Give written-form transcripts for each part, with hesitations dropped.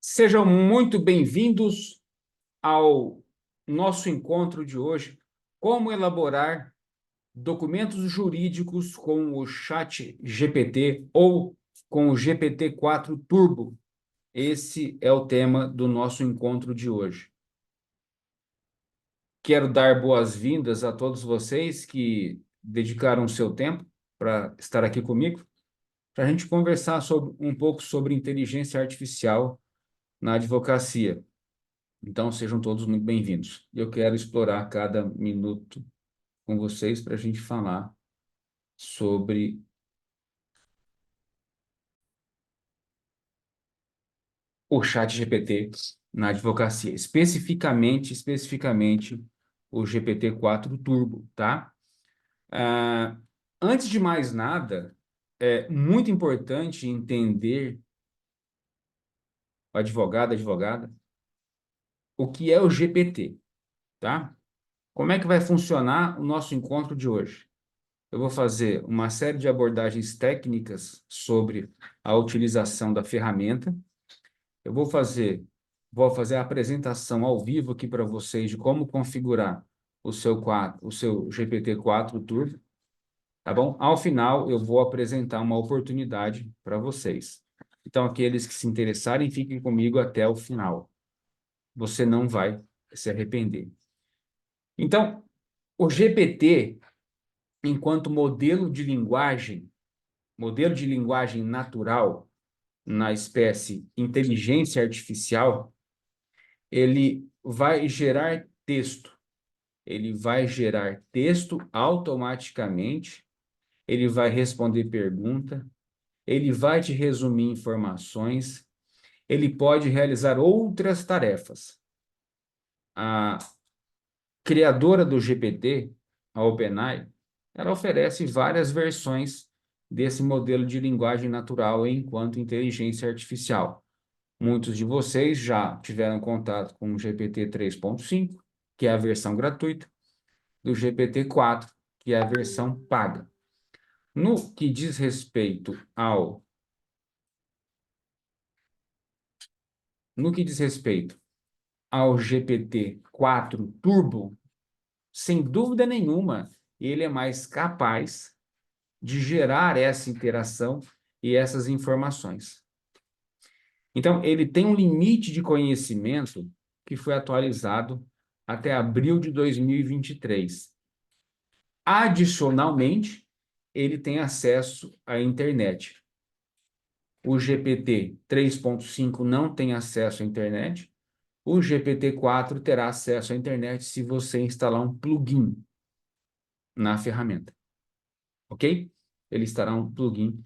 Sejam muito bem-vindos ao nosso encontro de hoje. Como elaborar documentos jurídicos com o Chat GPT ou com o GPT-4 Turbo. Esse é o tema do nosso encontro de hoje. Quero dar boas-vindas a todos vocês que dedicaram o seu tempo para estar aqui comigo, para a gente conversar um pouco sobre inteligência artificial na advocacia. Então, sejam todos muito bem-vindos. Eu quero explorar cada minuto com vocês para a gente falar sobre o chat GPT na advocacia, especificamente o GPT-4 Turbo, tá? Ah, Antes de mais nada, é muito importante entender, o advogada, o que é o GPT, tá? Como é que vai funcionar o nosso encontro de hoje? Eu vou fazer uma série de abordagens técnicas sobre a utilização da ferramenta. Eu vou fazer a apresentação ao vivo aqui para vocês de como configurar o seu GPT-4 Turbo, tá bom? Ao final, eu vou apresentar uma oportunidade para vocês. Então, aqueles que se interessarem, fiquem comigo até o final. Você não vai se arrepender. Então, o GPT, enquanto modelo de linguagem natural na espécie inteligência artificial, ele vai gerar texto. Ele vai gerar texto automaticamente, ele vai responder pergunta, ele vai te resumir informações, ele pode realizar outras tarefas. A criadora do GPT, a OpenAI, ela oferece várias versões desse modelo de linguagem natural enquanto inteligência artificial. Muitos de vocês já tiveram contato com o GPT 3.5, que é a versão gratuita, do GPT 4, que é a versão paga. No que diz respeito ao GPT 4 Turbo, sem dúvida nenhuma, ele é mais capaz de gerar essa interação e essas informações. Então, ele tem um limite de conhecimento que foi atualizado até abril de 2023. Adicionalmente, ele tem acesso à internet. O GPT 3.5 não tem acesso à internet. O GPT-4 terá acesso à internet se você instalar um plugin na ferramenta. Ok? Ele estará um plugin,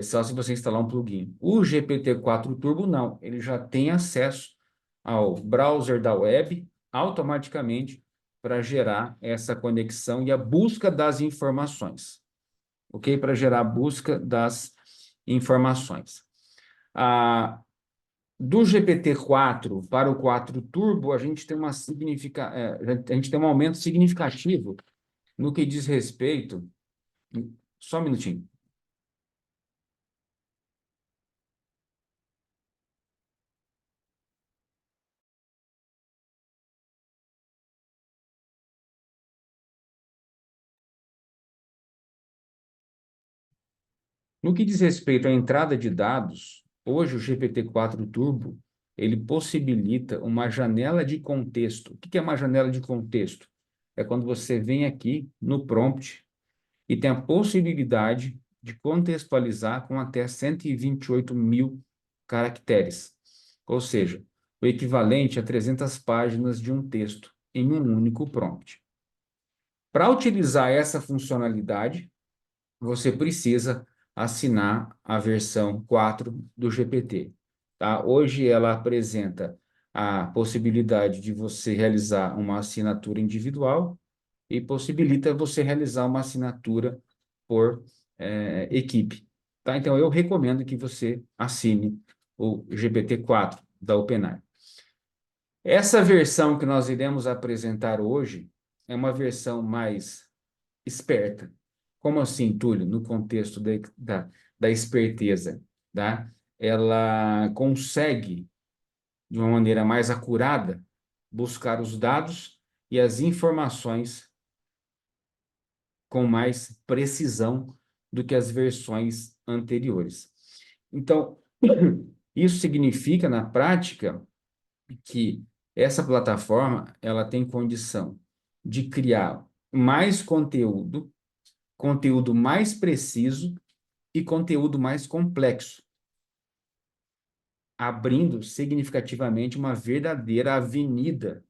só se você instalar um plugin. O GPT-4 Turbo não, ele já tem acesso ao browser da web automaticamente para gerar essa conexão e a busca das informações. Ok? Para gerar a busca das informações. Do GPT-4 para o 4 Turbo, a gente tem a gente tem um aumento significativo no que diz respeito. Só um minutinho. No que diz respeito à entrada de dados, hoje o GPT-4 Turbo, ele possibilita uma janela de contexto. O que é uma janela de contexto? É quando você vem aqui no prompt e tem a possibilidade de contextualizar com até 128 mil caracteres, ou seja, o equivalente a 300 páginas de um texto em um único prompt. Para utilizar essa funcionalidade, você precisa assinar a versão 4 do GPT. Tá? Hoje ela apresenta a possibilidade de você realizar uma assinatura individual e possibilita você realizar uma assinatura por equipe. Tá? Então, eu recomendo que você assine o GPT-4 da OpenAI. Essa versão que nós iremos apresentar hoje é uma versão mais esperta. Como assim, Túlio? No contexto da esperteza, tá? Ela consegue de uma maneira mais acurada, buscar os dados e as informações com mais precisão do que as versões anteriores. Então, isso significa, na prática, que essa plataforma ela tem condição de criar mais conteúdo, conteúdo mais preciso e conteúdo mais complexo, abrindo significativamente uma verdadeira avenida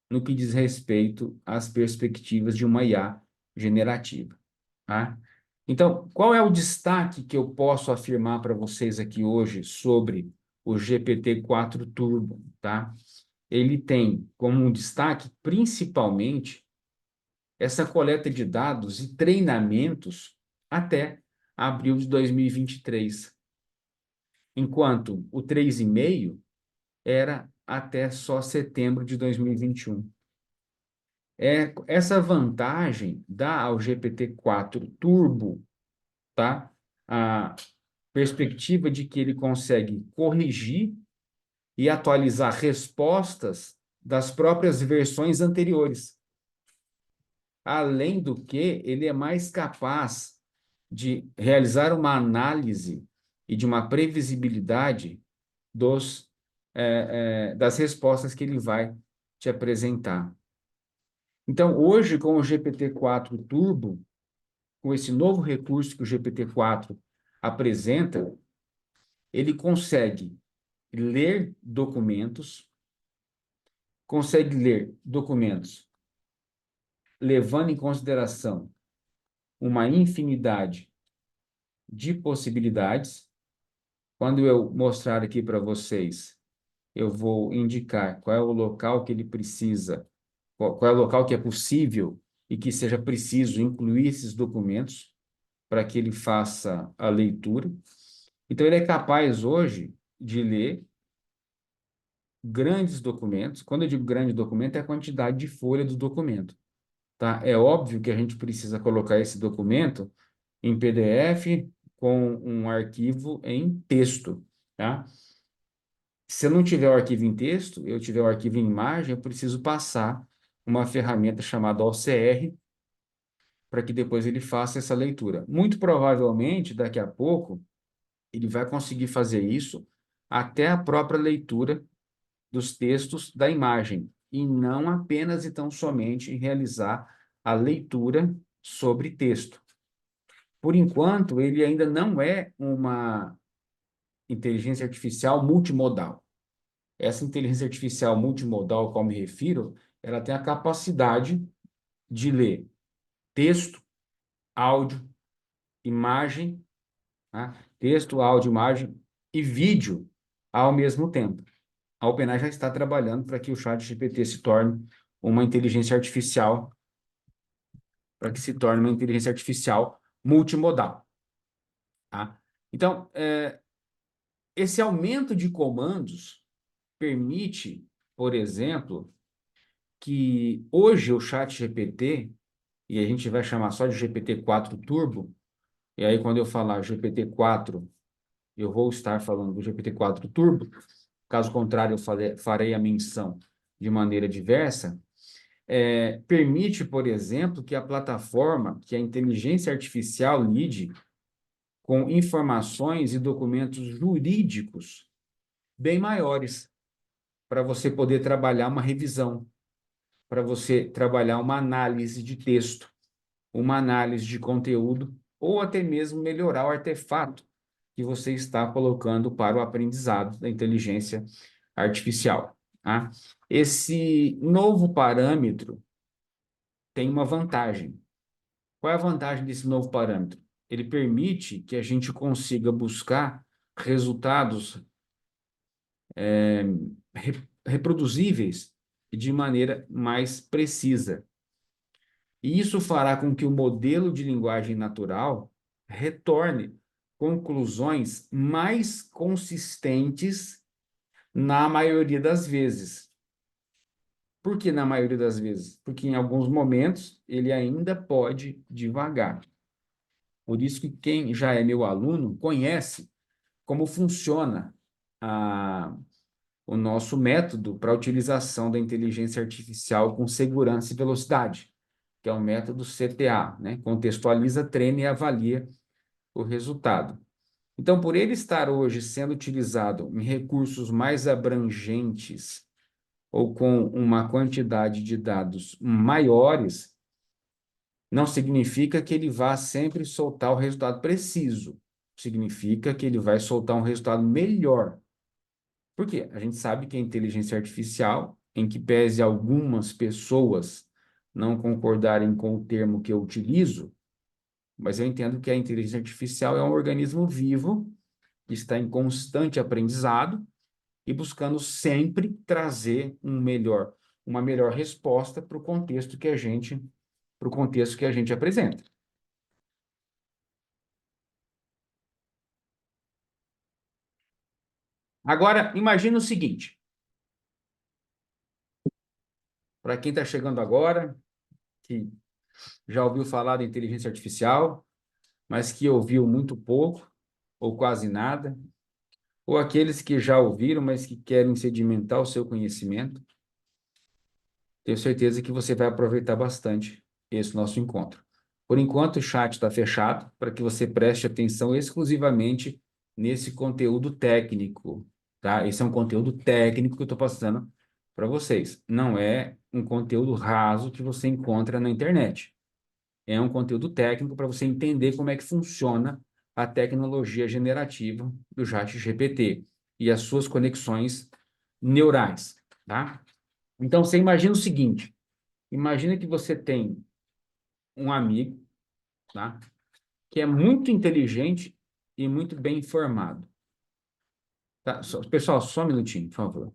no que diz respeito às perspectivas de uma IA generativa, tá? Então, qual é o destaque que eu posso afirmar para vocês aqui hoje sobre o GPT-4 Turbo, tá? Ele tem como um destaque, principalmente, essa coleta de dados e treinamentos até abril de 2023, enquanto o 3,5 era até só setembro de 2021. Essa vantagem dá ao GPT-4 Turbo, tá? A perspectiva de que ele consegue corrigir e atualizar respostas das próprias versões anteriores. Além do que, ele é mais capaz de realizar uma análise e de uma previsibilidade das respostas que ele vai te apresentar. Então, hoje, com o GPT-4 Turbo, com esse novo recurso que o GPT-4 apresenta, ele consegue ler documentos levando em consideração uma infinidade de possibilidades. Quando eu mostrar aqui para vocês, eu vou indicar qual é o local que ele precisa, qual é o local que é possível e que seja preciso incluir esses documentos para que ele faça a leitura. Então, ele é capaz hoje de ler grandes documentos. Quando eu digo grande documento, é a quantidade de folha do documento, tá? É óbvio que a gente precisa colocar esse documento em PDF com um arquivo em texto, tá? Se eu não tiver o arquivo em texto, eu tiver o arquivo em imagem, eu preciso passar uma ferramenta chamada OCR para que depois ele faça essa leitura. Muito provavelmente, daqui a pouco, ele vai conseguir fazer isso até a própria leitura dos textos da imagem, e não apenas e tão somente realizar a leitura sobre texto. Por enquanto, ele ainda não é uma inteligência artificial multimodal. Essa inteligência artificial multimodal, a qual me refiro, ela tem a capacidade de ler texto, áudio, imagem, tá? Texto, áudio, imagem e vídeo ao mesmo tempo. A OpenAI já está trabalhando para que o ChatGPT se torne uma inteligência artificial, para que se torne uma inteligência artificial multimodal, tá? Então, esse aumento de comandos permite, por exemplo, que hoje o ChatGPT, e a gente vai chamar só de GPT-4 Turbo, e aí quando eu falar GPT-4, eu vou estar falando do GPT-4 Turbo, caso contrário, eu farei a menção de maneira diversa, permite, por exemplo, que a plataforma, que a inteligência artificial lide com informações e documentos jurídicos bem maiores, para você poder trabalhar uma revisão, para você trabalhar uma análise de texto, uma análise de conteúdo, ou até mesmo melhorar o artefato que você está colocando para o aprendizado da inteligência artificial, tá? Esse novo parâmetro tem uma vantagem. Qual é a vantagem desse novo parâmetro? Ele permite que a gente consiga buscar resultados reproduzíveis de maneira mais precisa. E isso fará com que o modelo de linguagem natural retorne conclusões mais consistentes na maioria das vezes. Por que na maioria das vezes? Porque em alguns momentos ele ainda pode divagar. Por isso que quem já é meu aluno conhece como funciona a, o nosso método para a utilização da inteligência artificial com segurança e velocidade, que é o método CTA, né? Contextualiza, treina e avalia o resultado. Então, por ele estar hoje sendo utilizado em recursos mais abrangentes ou com uma quantidade de dados maiores, não significa que ele vá sempre soltar o resultado preciso. Significa que ele vai soltar um resultado melhor. Por quê? A gente sabe que a inteligência artificial, em que pese algumas pessoas não concordarem com o termo que eu utilizo, mas eu entendo que a inteligência artificial é um organismo vivo que está em constante aprendizado e buscando sempre trazer uma melhor resposta para o contexto que a gente apresenta. Agora, imagina o seguinte, para quem está chegando agora, que já ouviu falar da inteligência artificial, mas que ouviu muito pouco ou quase nada, ou aqueles que já ouviram, mas que querem sedimentar o seu conhecimento, tenho certeza que você vai aproveitar bastante esse nosso encontro. Por enquanto, o chat está fechado para que você preste atenção exclusivamente nesse conteúdo técnico, tá? Esse é um conteúdo técnico que eu estou passando para vocês. Não é um conteúdo raso que você encontra na internet. É um conteúdo técnico para você entender como é que funciona a tecnologia generativa do ChatGPT e as suas conexões neurais, tá? Então, você imagina o seguinte, imagina que você tem um amigo, tá? Que é muito inteligente e muito bem informado. Tá? Pessoal, só um minutinho, por favor.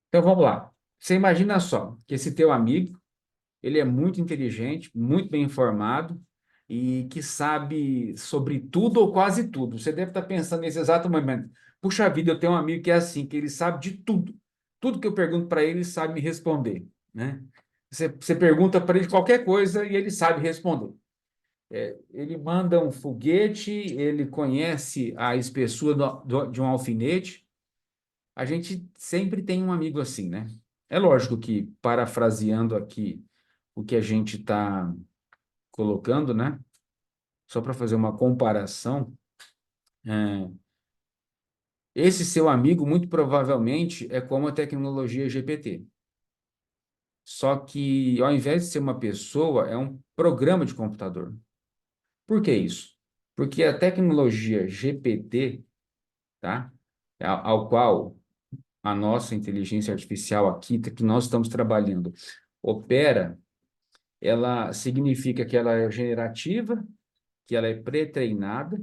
Então, vamos lá. Você imagina só que esse teu amigo, ele é muito inteligente, muito bem informado e que sabe sobre tudo ou quase tudo. Você deve estar pensando nesse exato momento. Puxa vida, eu tenho um amigo que é assim, que ele sabe de tudo. Tudo que eu pergunto para ele, ele sabe me responder, né? Você pergunta para ele qualquer coisa e ele sabe responder. Ele manda um foguete, ele conhece a espessura de um alfinete. A gente sempre tem um amigo assim, né? É lógico que, parafraseando aqui o que a gente está colocando, né? Só para fazer uma comparação, é, esse seu amigo, muito provavelmente, é como a tecnologia GPT. Só que, ao invés de ser uma pessoa, é um programa de computador. Por que isso? Porque a tecnologia GPT, tá? Ao qual a nossa inteligência artificial aqui, que nós estamos trabalhando, opera, ela significa que ela é generativa, que ela é pré-treinada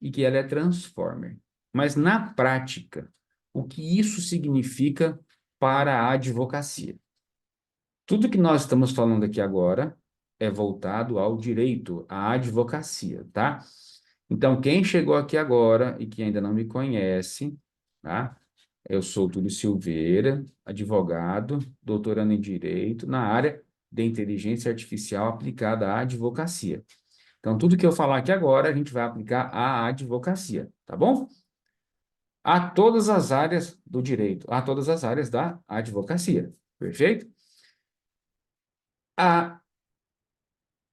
e que ela é transformer. Mas, na prática, o que isso significa para a advocacia? Tudo que nós estamos falando aqui agora é voltado ao direito, à advocacia, tá? Então, quem chegou aqui agora e que ainda não me conhece, tá? Eu sou Túlio Silveira, advogado, doutorando em Direito na área de inteligência artificial aplicada à advocacia. Então, tudo que eu falar aqui agora, a gente vai aplicar à advocacia, tá bom? A todas as áreas do direito, a todas as áreas da advocacia, perfeito? A,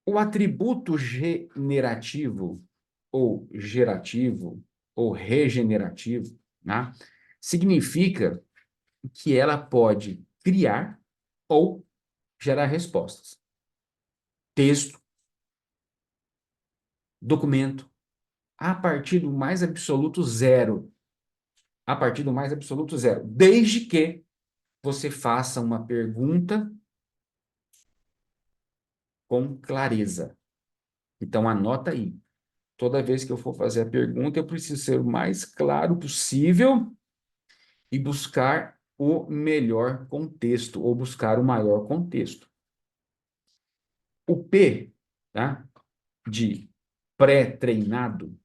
o atributo generativo, ou gerativo, ou regenerativo, né, significa que ela pode criar ou gerar respostas. Texto, documento, a partir do mais absoluto zero. A partir do mais absoluto zero. Desde que você faça uma pergunta com clareza. Então, anota aí. Toda vez que eu for fazer a pergunta, eu preciso ser o mais claro possível e buscar o melhor contexto, ou buscar o maior contexto. O P, tá? De pré-treinado,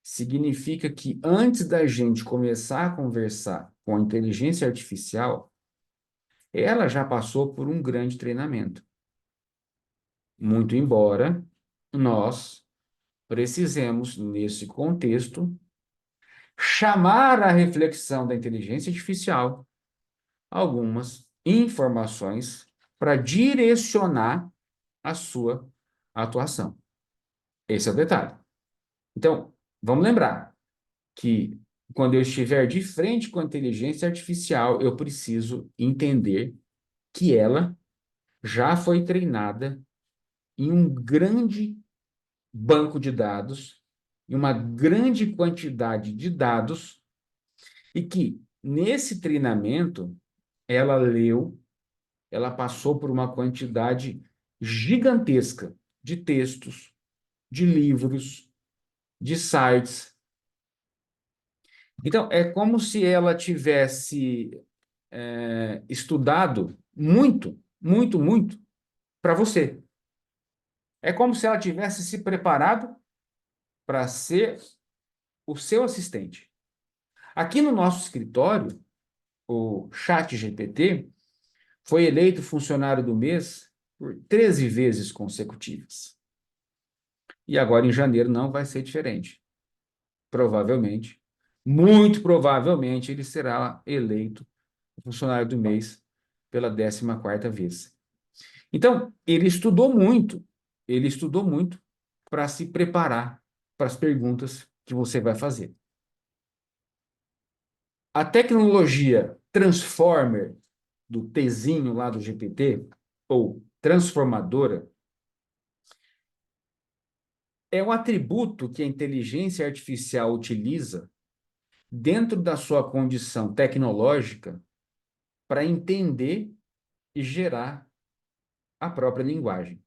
significa que antes da gente começar a conversar com a inteligência artificial, ela já passou por um grande treinamento. Muito embora nós precisemos, nesse contexto, chamar à reflexão da inteligência artificial algumas informações para direcionar a sua atuação. Esse é o detalhe. Então, vamos lembrar que quando eu estiver de frente com a inteligência artificial, eu preciso entender que ela já foi treinada em um grande banco de dados, em uma grande quantidade de dados, e que nesse treinamento ela leu, ela passou por uma quantidade gigantesca de textos, de livros, de sites. Então, é como se ela tivesse estudado muito, muito, muito para você. É como se ela tivesse se preparado para ser o seu assistente. Aqui no nosso escritório, o ChatGPT foi eleito funcionário do mês por 13 vezes consecutivas. E agora, em janeiro, não vai ser diferente. Provavelmente, muito provavelmente, ele será eleito funcionário do mês pela 14ª vez. Então, ele estudou muito para se preparar para as perguntas que você vai fazer. A tecnologia Transformer do Tzinho lá do GPT, ou transformadora, é um atributo que a inteligência artificial utiliza dentro da sua condição tecnológica para entender e gerar a própria linguagem.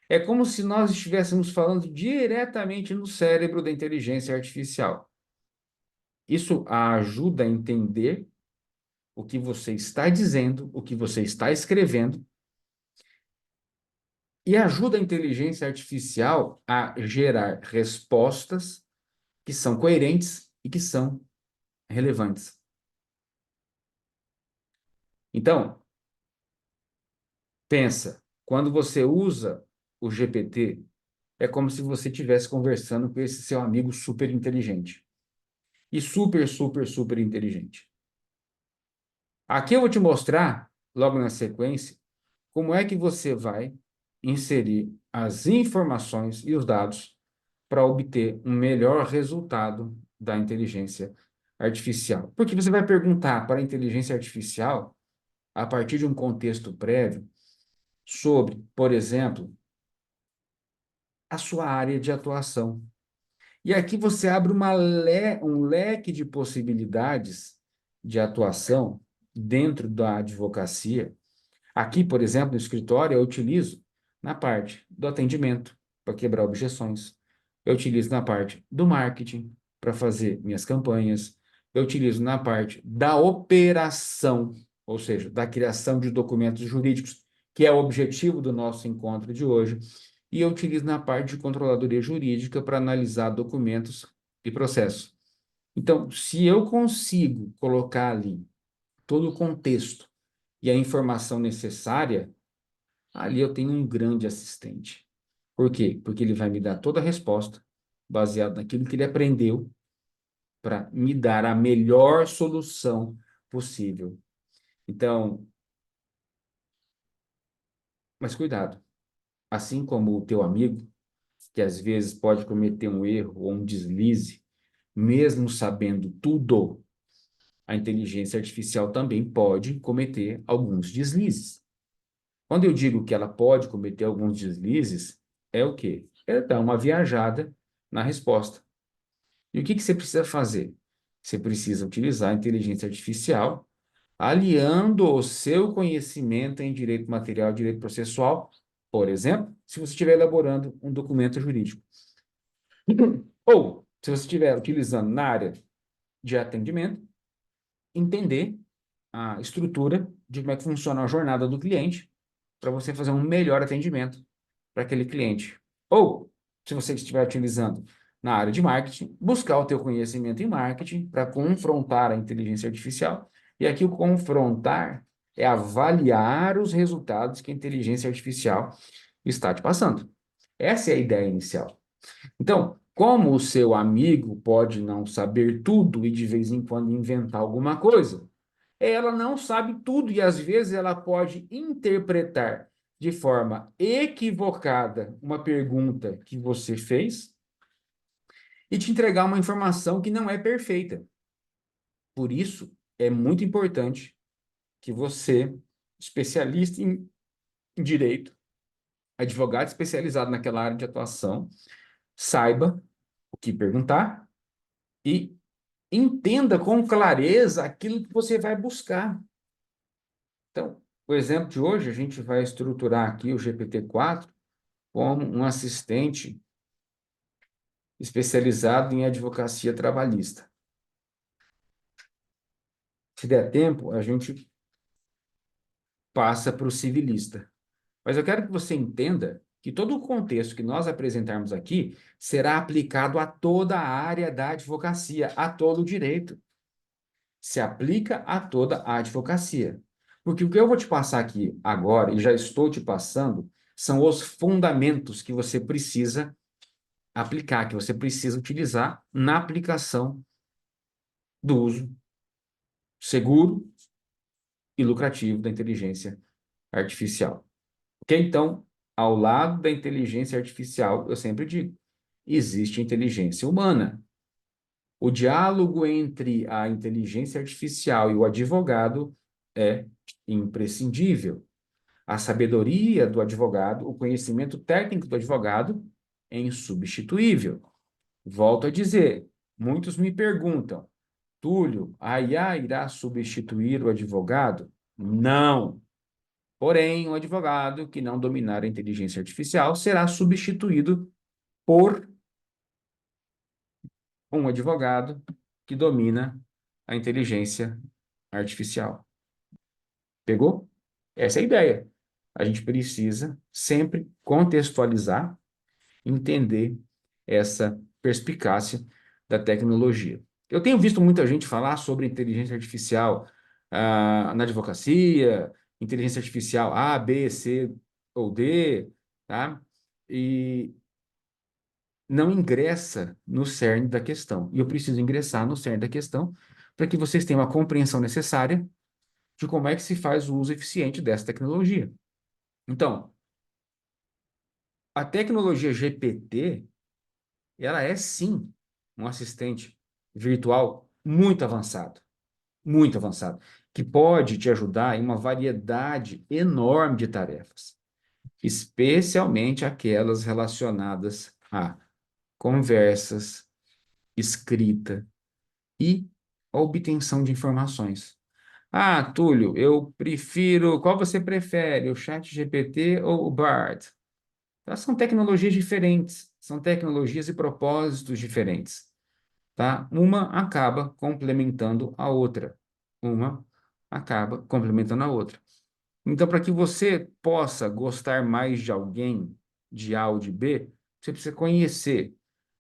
É como se nós estivéssemos falando diretamente no cérebro da inteligência artificial. Isso a ajuda a entender o que você está dizendo, o que você está escrevendo, e ajuda a inteligência artificial a gerar respostas que são coerentes e que são relevantes. Então, pensa, quando você usa o GPT, é como se você estivesse conversando com esse seu amigo super inteligente. E super, super, super inteligente. Aqui eu vou te mostrar, logo na sequência, como é que você vai inserir as informações e os dados para obter um melhor resultado da inteligência artificial. Porque você vai perguntar para a inteligência artificial, a partir de um contexto prévio, sobre, por exemplo, a sua área de atuação. E aqui você abre um leque de possibilidades de atuação dentro da advocacia. Aqui, por exemplo, no escritório, eu utilizo na parte do atendimento, para quebrar objeções. Eu utilizo na parte do marketing, para fazer minhas campanhas. Eu utilizo na parte da operação, ou seja, da criação de documentos jurídicos, que é o objetivo do nosso encontro de hoje. E eu utilizo na parte de controladoria jurídica para analisar documentos e processos. Então, se eu consigo colocar ali todo o contexto e a informação necessária, ali eu tenho um grande assistente. Por quê? Porque ele vai me dar toda a resposta baseado naquilo que ele aprendeu para me dar a melhor solução possível. Então, mas cuidado. Assim como o teu amigo, que às vezes pode cometer um erro ou um deslize, mesmo sabendo tudo, a inteligência artificial também pode cometer alguns deslizes. Quando eu digo que ela pode cometer alguns deslizes, é o quê? É dar uma viajada na resposta. E o que você precisa fazer? Você precisa utilizar a inteligência artificial, aliando o seu conhecimento em direito material e direito processual, por exemplo, se você estiver elaborando um documento jurídico. Ou, se você estiver utilizando na área de atendimento, entender a estrutura de como é que funciona a jornada do cliente para você fazer um melhor atendimento para aquele cliente. Ou, se você estiver utilizando na área de marketing, buscar o teu conhecimento em marketing para confrontar a inteligência artificial. E aqui o confrontar é avaliar os resultados que a inteligência artificial está te passando. Essa é a ideia inicial. Então, como o seu amigo pode não saber tudo e de vez em quando inventar alguma coisa, ela não sabe tudo e às vezes ela pode interpretar de forma equivocada uma pergunta que você fez e te entregar uma informação que não é perfeita. Por isso, é muito importante que você, especialista em direito, advogado especializado naquela área de atuação, saiba o que perguntar e entenda com clareza aquilo que você vai buscar. Então, o exemplo de hoje, a gente vai estruturar aqui o GPT-4 como um assistente especializado em advocacia trabalhista. Se der tempo, a gente passa para o civilista. Mas eu quero que você entenda que todo o contexto que nós apresentarmos aqui será aplicado a toda a área da advocacia, a todo o direito. Se aplica a toda a advocacia. Porque o que eu vou te passar aqui agora, e já estou te passando, são os fundamentos que você precisa aplicar, que você precisa utilizar na aplicação do uso seguro e lucrativo da inteligência artificial. Ok? Então, ao lado da inteligência artificial, eu sempre digo, existe inteligência humana. O diálogo entre a inteligência artificial e o advogado é imprescindível. A sabedoria do advogado, o conhecimento técnico do advogado é insubstituível. Volto a dizer, muitos me perguntam, Túlio, a IA irá substituir o advogado? Não. Porém, o advogado que não dominar a inteligência artificial será substituído por um advogado que domina a inteligência artificial. Pegou? Essa é a ideia. A gente precisa sempre contextualizar, entender essa perspicácia da tecnologia. Eu tenho visto muita gente falar sobre inteligência artificial na advocacia, inteligência artificial A, B, C ou D, tá? E não ingressa no cerne da questão. E eu preciso ingressar no cerne da questão para que vocês tenham a compreensão necessária de como é que se faz o uso eficiente dessa tecnologia. Então, a tecnologia GPT, ela é sim um assistente virtual muito avançado, que pode te ajudar em uma variedade enorme de tarefas, especialmente aquelas relacionadas a conversas, escrita e obtenção de informações. Ah, Túlio, eu prefiro. Qual você prefere, o Chat GPT ou o Bard? Tá? São tecnologias diferentes, são tecnologias e propósitos diferentes, tá? Uma acaba complementando a outra. Uma acaba complementando a outra. Então, para que você possa gostar mais de alguém, de A ou de B, você precisa conhecer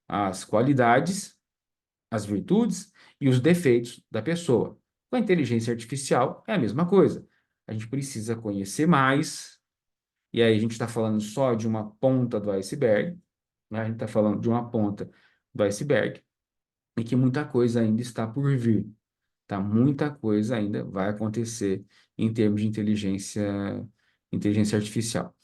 as qualidades, as virtudes e os defeitos da pessoa. Com a inteligência artificial é a mesma coisa. A gente precisa conhecer mais, e aí a gente está falando só de uma ponta do iceberg, né? A gente está falando de uma ponta do iceberg, e que muita coisa ainda está por vir. Tá? Muita coisa ainda vai acontecer em termos de inteligência artificial.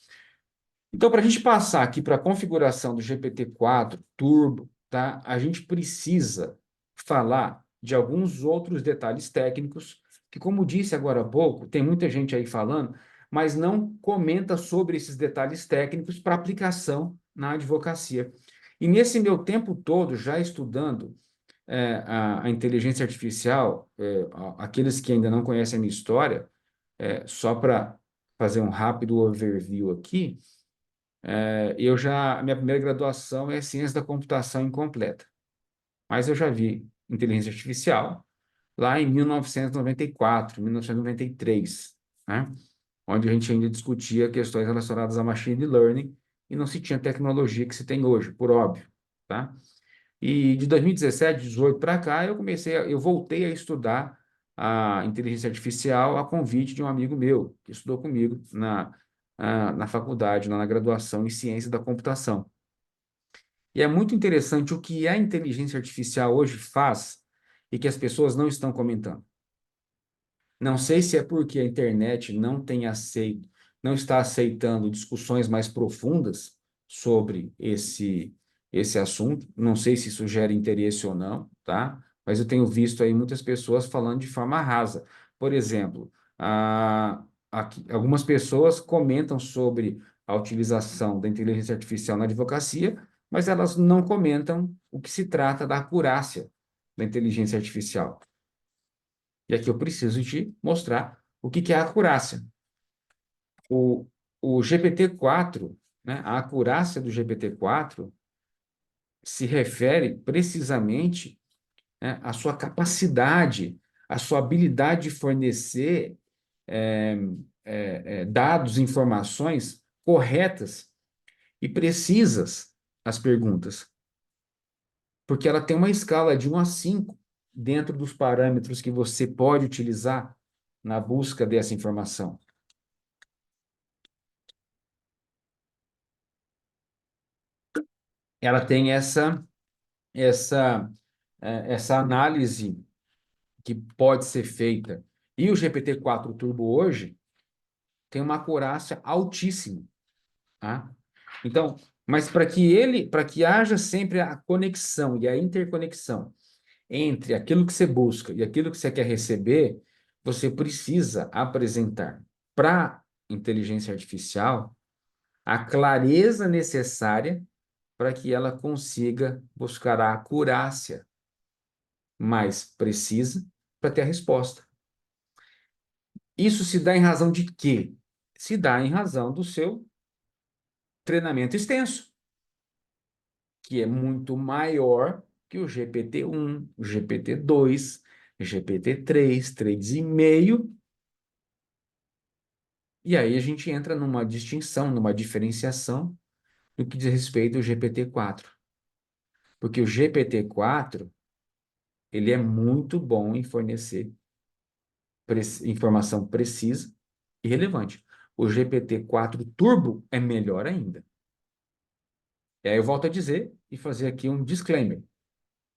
Então, para a gente passar aqui para a configuração do GPT-4 Turbo, tá? A gente precisa falar de alguns outros detalhes técnicos, que, como disse agora há pouco, tem muita gente aí falando, mas não comenta sobre esses detalhes técnicos para aplicação na advocacia. E nesse meu tempo todo, já estudando a inteligência artificial, aqueles que ainda não conhecem a minha história, só para fazer um rápido overview aqui, a minha primeira graduação é ciência da computação incompleta, mas eu já vi inteligência artificial lá em 1994, 1993, né? Onde a gente ainda discutia questões relacionadas a machine learning e não se tinha tecnologia que se tem hoje, por óbvio, tá? E de 2017, 18 para cá, eu voltei a estudar a inteligência artificial a convite de um amigo meu, que estudou comigo na faculdade, na graduação em ciência da computação. E é muito interessante o que a inteligência artificial hoje faz e que as pessoas não estão comentando. Não sei se é porque a internet não está aceitando discussões mais profundas sobre esse assunto. Não sei se isso gera interesse ou não, tá? Mas eu tenho visto aí muitas pessoas falando de forma rasa. Por exemplo, algumas pessoas comentam sobre a utilização da inteligência artificial na advocacia, mas elas não comentam o que se trata da acurácia da inteligência artificial. E aqui eu preciso te mostrar o que que é a acurácia. O, o GPT-4, né, a acurácia do GPT-4 se refere precisamente, né, à sua capacidade, à sua habilidade de fornecer é, dados, informações corretas e precisas às perguntas. Porque ela tem uma escala de 1 a 5 dentro dos parâmetros que você pode utilizar na busca dessa informação. Ela tem essa análise que pode ser feita. E o GPT-4 Turbo hoje tem uma acurácia altíssima, tá? Então, mas para que haja sempre a conexão e a interconexão entre aquilo que você busca e aquilo que você quer receber, você precisa apresentar para a inteligência artificial a clareza necessária para que ela consiga buscar a acurácia mais precisa para ter a resposta. Isso se dá em razão de quê? Se dá em razão do seu treinamento extenso, que é muito maior que o GPT-1, o GPT-2, GPT-3, 3,5. E aí a gente entra numa distinção, numa diferenciação no que diz respeito ao GPT-4. Porque o GPT-4, ele é muito bom em fornecer informação precisa e relevante. O GPT-4 Turbo é melhor ainda. E aí eu volto a dizer e fazer aqui um disclaimer,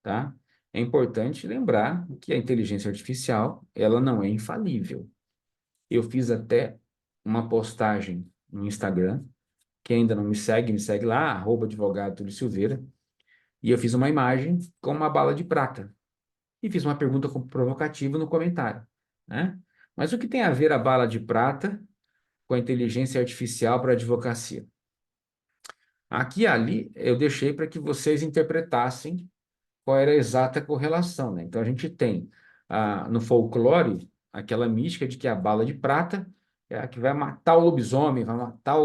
tá? É importante lembrar que a inteligência artificial, ela não é infalível. Eu fiz até uma postagem no Instagram, quem ainda não me segue lá, @advogado Túlio Silveira, e eu fiz uma imagem com uma bala de prata. E fiz uma pergunta provocativa no comentário, né? Mas o que tem a ver a bala de prata com a inteligência artificial para a advocacia? Aqui e ali eu deixei para que vocês interpretassem qual era a exata correlação, né? Então a gente tem no folclore aquela mística de que a bala de prata é a que vai matar o lobisomem, vai matar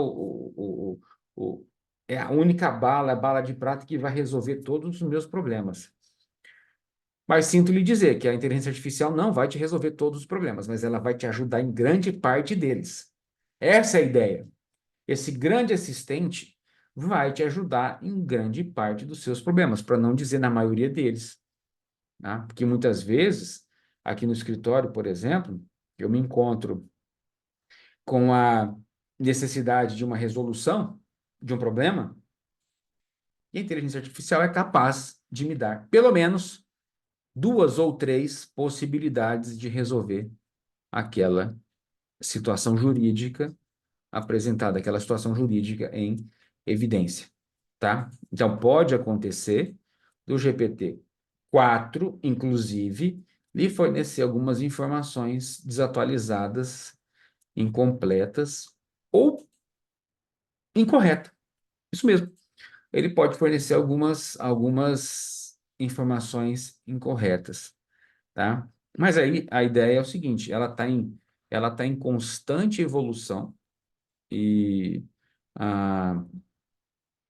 é a única bala, a bala de prata que vai resolver todos os meus problemas. Mas sinto lhe dizer que a inteligência artificial não vai te resolver todos os problemas, mas ela vai te ajudar em grande parte deles. Essa é a ideia. Esse grande assistente vai te ajudar em grande parte dos seus problemas, para não dizer na maioria deles, tá? Porque muitas vezes, aqui no escritório, por exemplo, eu me encontro com a necessidade de uma resolução de um problema, e a inteligência artificial é capaz de me dar, pelo menos, 2 ou 3 possibilidades de resolver aquela situação jurídica apresentada, aquela situação jurídica em evidência, tá? Então, pode acontecer do GPT-4, inclusive, lhe fornecer algumas informações desatualizadas, incompletas ou incorretas. Isso mesmo. Ele pode fornecer algumas informações incorretas, tá? Mas aí a ideia é o seguinte, ela tá em constante evolução e a,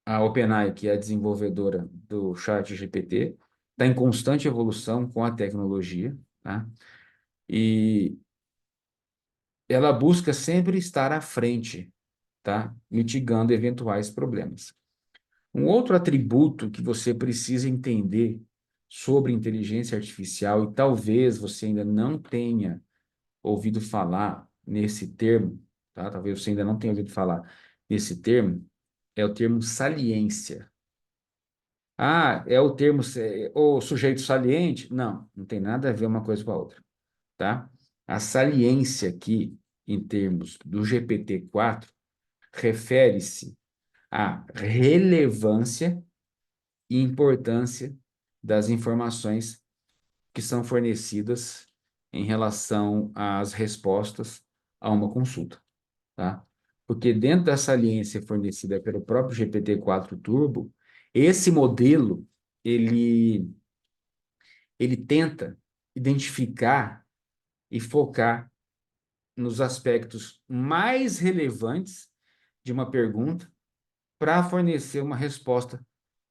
a OpenAI, que é a desenvolvedora do ChatGPT, está em constante evolução com a tecnologia, tá? E ela busca sempre estar à frente, tá? Mitigando eventuais problemas. Um outro atributo que você precisa entender sobre inteligência artificial, e talvez você ainda não tenha ouvido falar nesse termo, tá? Talvez você ainda não tenha ouvido falar nesse termo, é o termo saliência. Ah, é o termo, o sujeito saliente? Não, não tem nada a ver uma coisa com a outra, tá? A saliência aqui, em termos do GPT-4, refere-se à relevância e importância das informações que são fornecidas em relação às respostas a uma consulta, tá? Porque dentro da saliência fornecida pelo próprio GPT-4 Turbo, esse modelo, ele, ele tenta identificar e focar nos aspectos mais relevantes de uma pergunta para fornecer uma resposta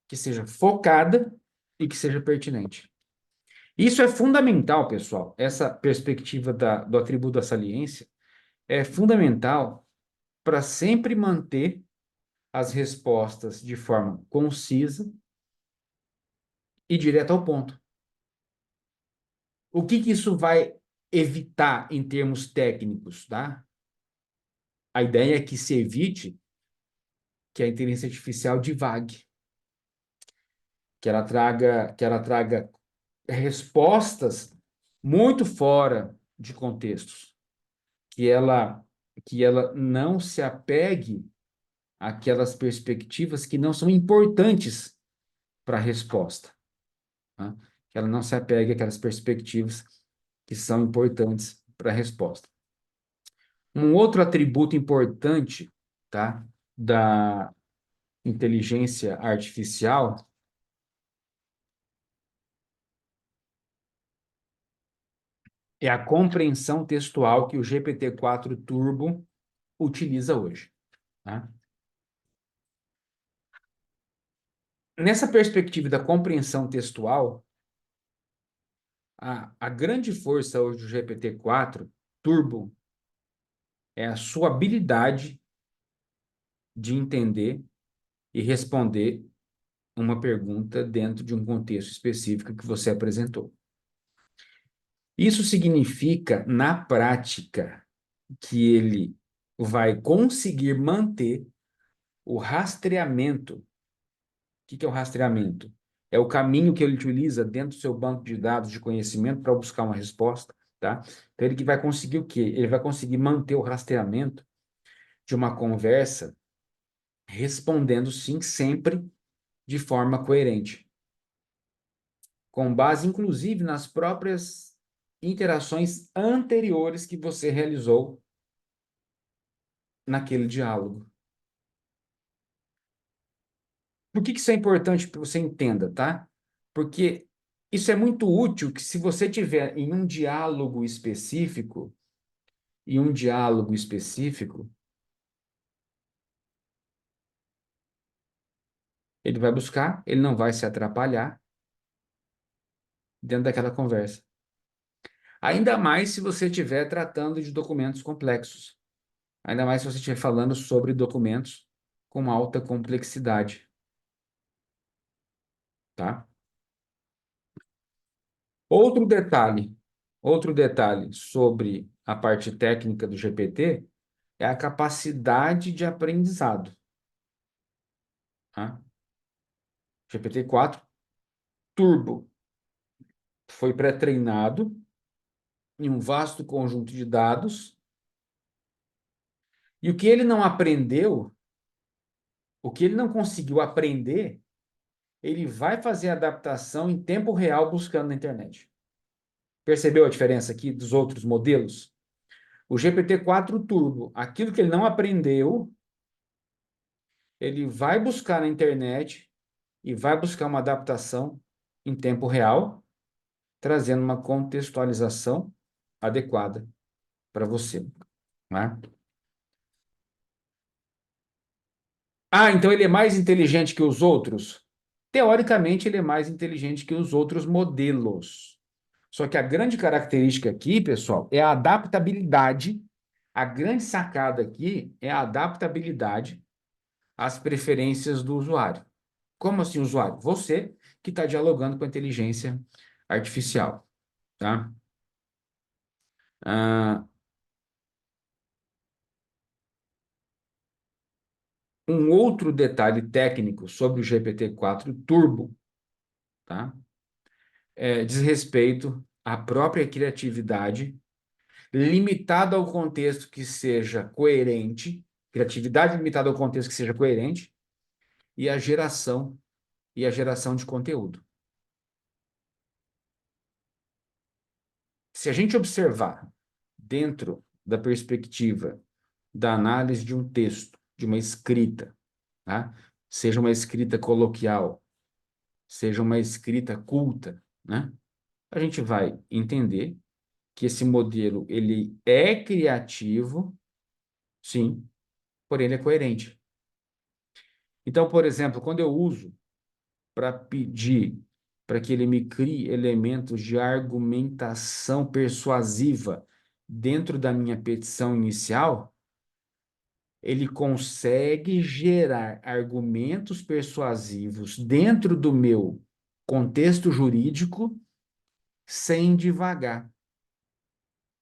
que seja focada e que seja pertinente. Isso é fundamental, pessoal. Essa perspectiva do atributo da saliência é fundamental para sempre manter as respostas de forma concisa e direta ao ponto. O que que isso vai evitar em termos técnicos, tá? A ideia é que se evite que a inteligência artificial divague, que ela traga respostas muito fora de contextos, que ela que ela não se apegue àquelas perspectivas que não são importantes para a resposta, tá? Que ela não se apegue àquelas perspectivas que são importantes para a resposta. Um outro atributo importante, tá, da inteligência artificial é a compreensão textual que o GPT-4 Turbo utiliza hoje, tá? Nessa perspectiva da compreensão textual, a grande força hoje do GPT-4 Turbo é a sua habilidade de entender e responder uma pergunta dentro de um contexto específico que você apresentou. Isso significa, na prática, que ele vai conseguir manter o rastreamento. O que é o rastreamento? É o caminho que ele utiliza dentro do seu banco de dados de conhecimento para buscar uma resposta, tá? Então, ele que vai conseguir o quê? Ele vai conseguir manter o rastreamento de uma conversa, respondendo sim sempre de forma coerente, com base inclusive nas próprias interações anteriores que você realizou naquele diálogo. Por que isso é importante para você entenda, tá? Porque isso é muito útil que se você tiver em um diálogo específico, ele vai buscar, ele não vai se atrapalhar dentro daquela conversa. Ainda mais se você estiver tratando de documentos complexos. Ainda mais se você estiver falando sobre documentos com alta complexidade, tá? Outro detalhe, outro detalhe sobre a parte técnica do GPT é a capacidade de aprendizado, tá? GPT-4 Turbo foi pré-treinado em um vasto conjunto de dados e o que ele não aprendeu, o que ele não conseguiu aprender, ele vai fazer a adaptação em tempo real buscando na internet. Percebeu a diferença aqui dos outros modelos? O GPT-4 Turbo, aquilo que ele não aprendeu, ele vai buscar na internet e vai buscar uma adaptação em tempo real, trazendo uma contextualização adequada para você, né? Ah, então ele é mais inteligente que os outros? Teoricamente, ele é mais inteligente que os outros modelos. Só que a grande característica aqui, pessoal, é a adaptabilidade. A grande sacada aqui é a adaptabilidade às preferências do usuário. Como assim, usuário? Você que está dialogando com a inteligência artificial, tá? Ah, um outro detalhe técnico sobre o GPT-4 Turbo, tá? Diz respeito à própria criatividade, limitado ao contexto que seja coerente, criatividade limitada ao contexto que seja coerente, e a geração de conteúdo. Se a gente observar dentro da perspectiva da análise de um texto, de uma escrita, tá? Seja uma escrita coloquial, seja uma escrita culta, né? A gente vai entender que esse modelo ele é criativo, sim, porém ele é coerente. Então, por exemplo, quando eu uso para pedir para que ele me crie elementos de argumentação persuasiva dentro da minha petição inicial, ele consegue gerar argumentos persuasivos dentro do meu contexto jurídico sem divagar,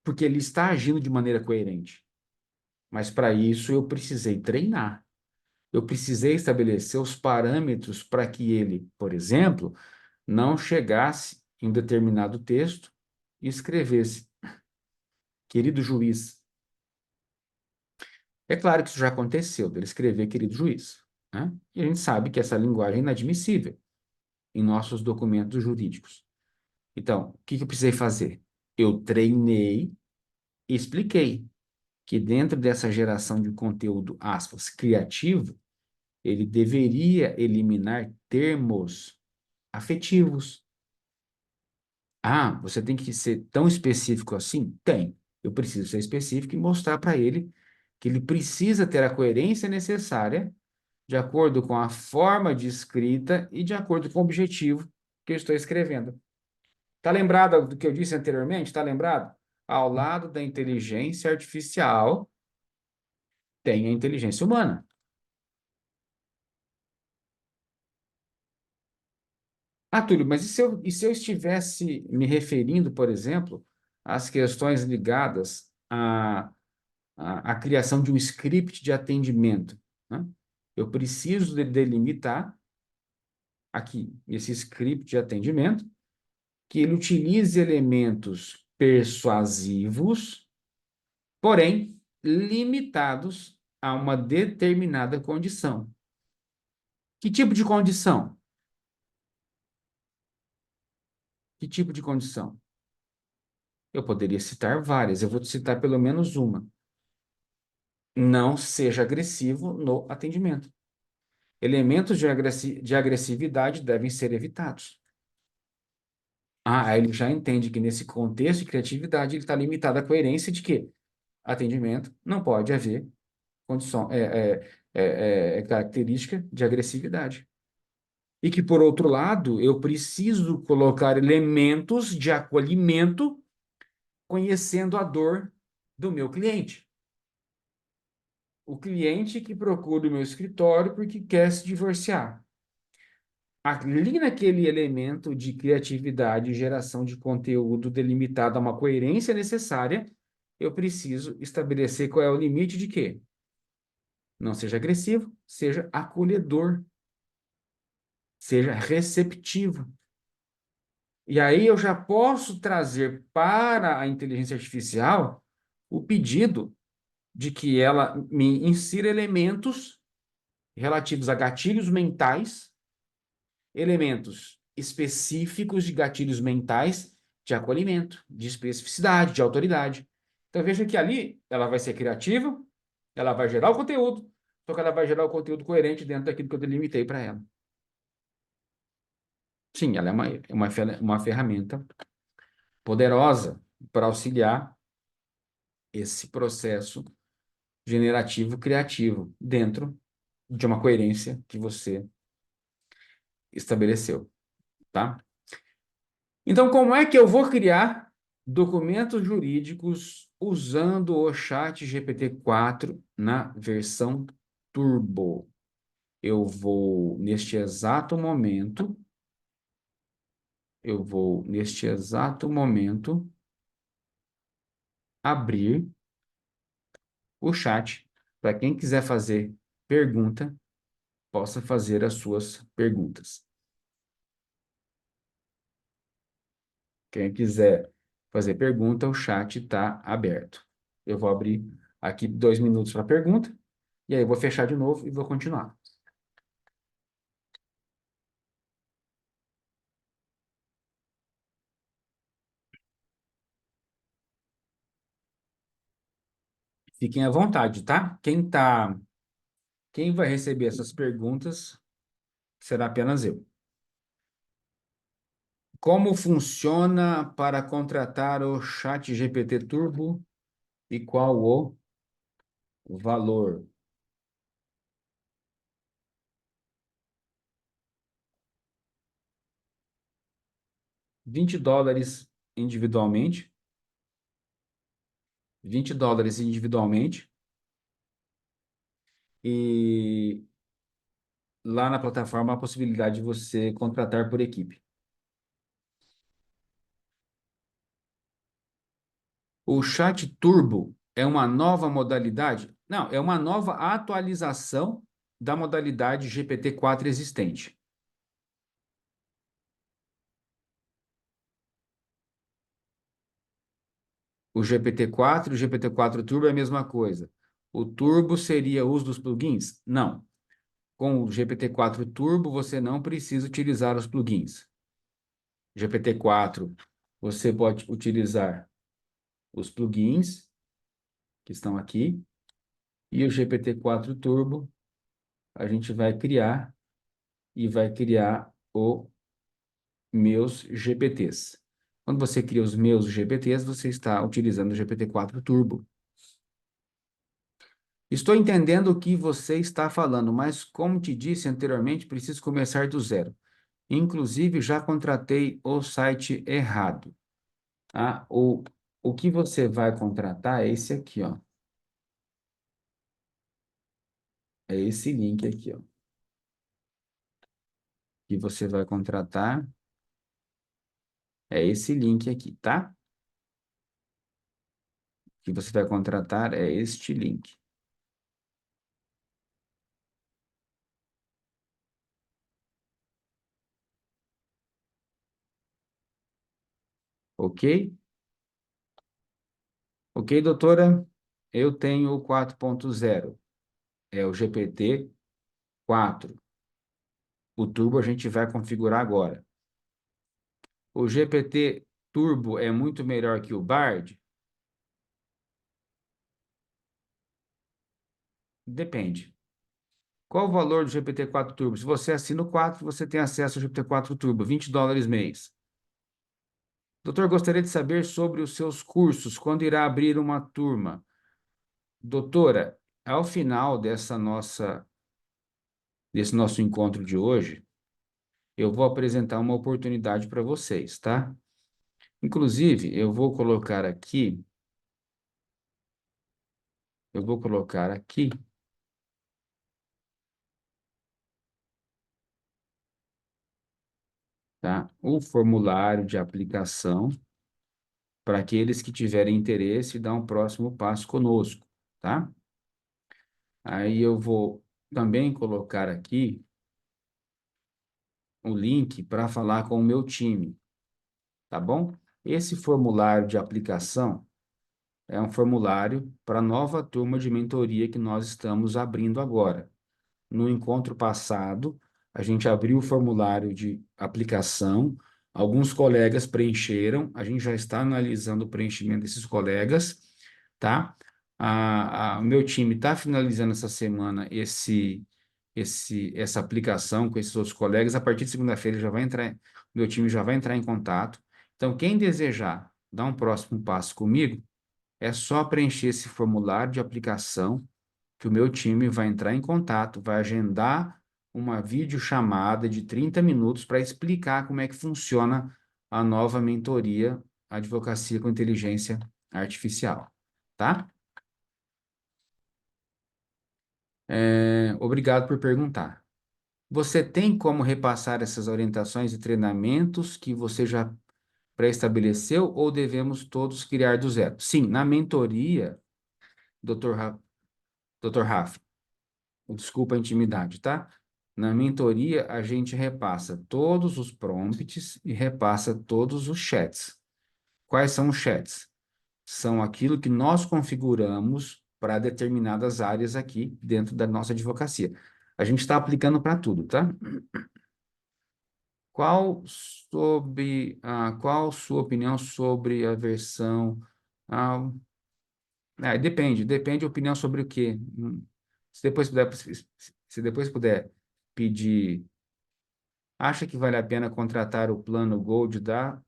porque ele está agindo de maneira coerente. Mas para isso eu precisei treinar. Eu precisei estabelecer os parâmetros para que ele, por exemplo, não chegasse em um determinado texto e escrevesse: querido juiz. É claro que isso já aconteceu, dele escrever querido juiz, né? E a gente sabe que essa linguagem é inadmissível em nossos documentos jurídicos. Então, o que eu precisei fazer? Eu treinei e expliquei que dentro dessa geração de conteúdo, aspas, criativo, ele deveria eliminar termos afetivos. Ah, você tem que ser tão específico assim? Tem. Eu preciso ser específico e mostrar para ele que ele precisa ter a coerência necessária de acordo com a forma de escrita e de acordo com o objetivo que eu estou escrevendo. Tá lembrado do que eu disse anteriormente? Tá lembrado? Ao lado da inteligência artificial tem a inteligência humana. Ah, Túlio, mas e se eu estivesse me referindo, por exemplo, às questões ligadas à criação de um script de atendimento, né? Eu preciso delimitar aqui esse script de atendimento, que ele utilize elementos persuasivos, porém limitados a uma determinada condição. Que tipo de condição? Que tipo de condição? Eu poderia citar várias, eu vou te citar pelo menos uma. Não seja agressivo no atendimento. Elementos de agressividade devem ser evitados. Ah, aí ele já entende que nesse contexto de criatividade ele está limitado à coerência de que atendimento não pode haver condição, característica de agressividade. E que, por outro lado, eu preciso colocar elementos de acolhimento conhecendo a dor do meu cliente. O cliente que procura o meu escritório porque quer se divorciar. Ali naquele elemento de criatividade e geração de conteúdo delimitado a uma coerência necessária, eu preciso estabelecer qual é o limite de quê? Não seja agressivo, seja acolhedor, seja receptivo. E aí eu já posso trazer para a inteligência artificial o pedido de que ela me insira elementos relativos a gatilhos mentais, elementos específicos de gatilhos mentais de acolhimento, de especificidade, de autoridade. Então veja que ali ela vai ser criativa, ela vai gerar o conteúdo, só que ela vai gerar o conteúdo coerente dentro daquilo que eu delimitei para ela. Sim, ela é uma ferramenta poderosa para auxiliar esse processo generativo criativo dentro de uma coerência que você estabeleceu, tá? Então, como é que eu vou criar documentos jurídicos usando o chat GPT-4 na versão Turbo? neste exato momento, abrir o chat para quem quiser fazer pergunta, possa fazer as suas perguntas. Quem quiser fazer pergunta, o chat está aberto. Eu vou abrir aqui 2 minutos para pergunta, e aí eu vou fechar de novo e vou continuar. Fiquem à vontade, tá? Quem vai receber essas perguntas será apenas eu. Como funciona para contratar o ChatGPT Turbo e qual o valor? $20 individualmente, $20 individualmente, e lá na plataforma há a possibilidade de você contratar por equipe. O Chat Turbo é uma nova modalidade? Não, é uma nova atualização da modalidade GPT-4 existente. O GPT-4 e o GPT-4 Turbo é a mesma coisa. O Turbo seria o uso dos plugins? Não. Com o GPT-4 Turbo, você não precisa utilizar os plugins. GPT-4, você pode utilizar os plugins que estão aqui, e o GPT-4 Turbo, a gente vai criar o meus GPTs. Quando você cria os meus GPTs, você está utilizando o GPT-4 Turbo. Estou entendendo o que você está falando, mas como te disse anteriormente, preciso começar do zero. Inclusive, já contratei o site errado. Tá? O que você vai contratar é esse aqui, ó. É esse link aqui, ó. Que você vai contratar é esse link aqui, tá? Que você vai contratar é este link. Ok? Ok, doutora? Eu tenho o 4.0. É o GPT-4. O Turbo a gente vai configurar agora. O GPT Turbo é muito melhor que o Bard? Depende. Qual o valor do GPT-4 Turbo? Se você assina o 4, você tem acesso ao GPT-4 Turbo, $20 mês. Doutor, gostaria de saber sobre os seus cursos, quando irá abrir uma turma. Doutora, ao final desse nosso encontro de hoje, eu vou apresentar uma oportunidade para vocês, tá? Inclusive, eu vou colocar aqui, tá? O formulário de aplicação para aqueles que tiverem interesse e dar um próximo passo conosco, tá? Aí eu vou também colocar aqui o link para falar com o meu time, tá bom? Esse formulário de aplicação é um formulário para a nova turma de mentoria que nós estamos abrindo agora. No encontro passado, a gente abriu o formulário de aplicação, alguns colegas preencheram, a gente já está analisando o preenchimento desses colegas, tá? O meu time está finalizando essa semana essa aplicação com esses outros colegas. A partir de segunda-feira já vai entrar, o meu time já vai entrar em contato. Então, quem desejar dar um próximo passo comigo, é só preencher esse formulário de aplicação que o meu time vai entrar em contato, vai agendar uma videochamada de 30 minutos para explicar como é que funciona a nova mentoria Advocacia com Inteligência Artificial, tá? Obrigado por perguntar. Você tem como repassar essas orientações e treinamentos que você já pré-estabeleceu ou devemos todos criar do zero? Sim, na mentoria, Dr. Dr. Rafa, desculpa a intimidade, tá? Na mentoria, a gente repassa todos os prompts e repassa todos os chats. Quais são os chats? São aquilo que nós configuramos para determinadas áreas aqui dentro da nossa advocacia. A gente está aplicando para tudo, tá? Qual sua opinião sobre a versão? Ah, depende a opinião sobre o quê? Se depois puder pedir, acha que vale a pena contratar o plano Gold da?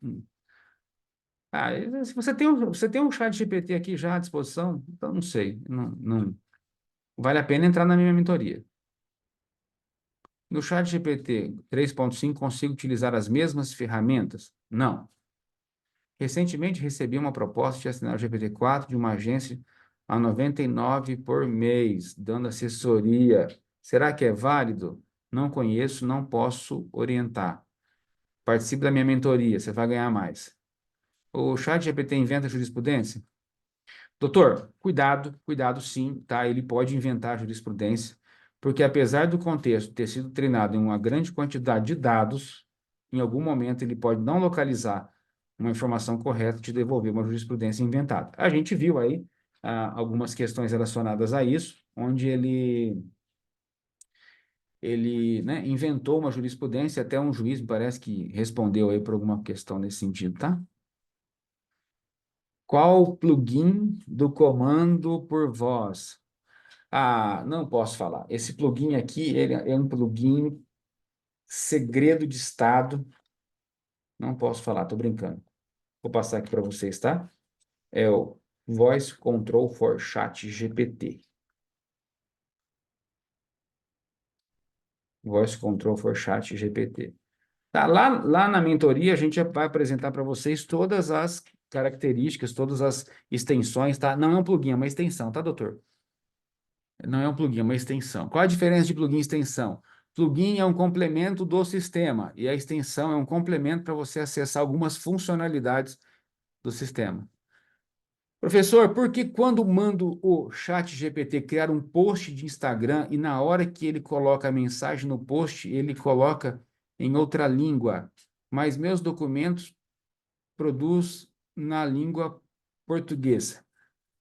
Se você tem um chat GPT aqui já à disposição, então não sei, não vale a pena entrar na minha mentoria. No chat GPT 3.5 consigo utilizar as mesmas ferramentas? Não. Recentemente recebi uma proposta de assinar o GPT-4 de uma agência a 99 por mês, dando assessoria. Será que é válido? Não conheço, não posso orientar. Participe da minha mentoria, você vai ganhar mais. O chat GPT inventa jurisprudência? Doutor, cuidado sim, tá? Ele pode inventar jurisprudência, porque apesar do contexto ter sido treinado em uma grande quantidade de dados, em algum momento ele pode não localizar uma informação correta e te devolver uma jurisprudência inventada. A gente viu aí algumas questões relacionadas a isso, onde ele, né, inventou uma jurisprudência, até um juiz me parece que respondeu aí por alguma questão nesse sentido, tá? Qual o plugin do comando por voz? Não posso falar. Esse plugin aqui, ele é um plugin segredo de estado. Não posso falar, tô brincando. Vou passar aqui para vocês, tá? É o Voice Control for Chat GPT. Voice Control for Chat GPT. Tá, lá na mentoria, a gente vai apresentar para vocês todas as características, todas as extensões, tá? Não é um plugin, é uma extensão, tá, doutor? Não é um plugin, é uma extensão. Qual a diferença de plugin e extensão? Plugin é um complemento do sistema e a extensão é um complemento para você acessar algumas funcionalidades do sistema. Professor, por que quando mando o chat GPT criar um post de Instagram e na hora que ele coloca a mensagem no post, ele coloca em outra língua, mas meus documentos produz na língua portuguesa?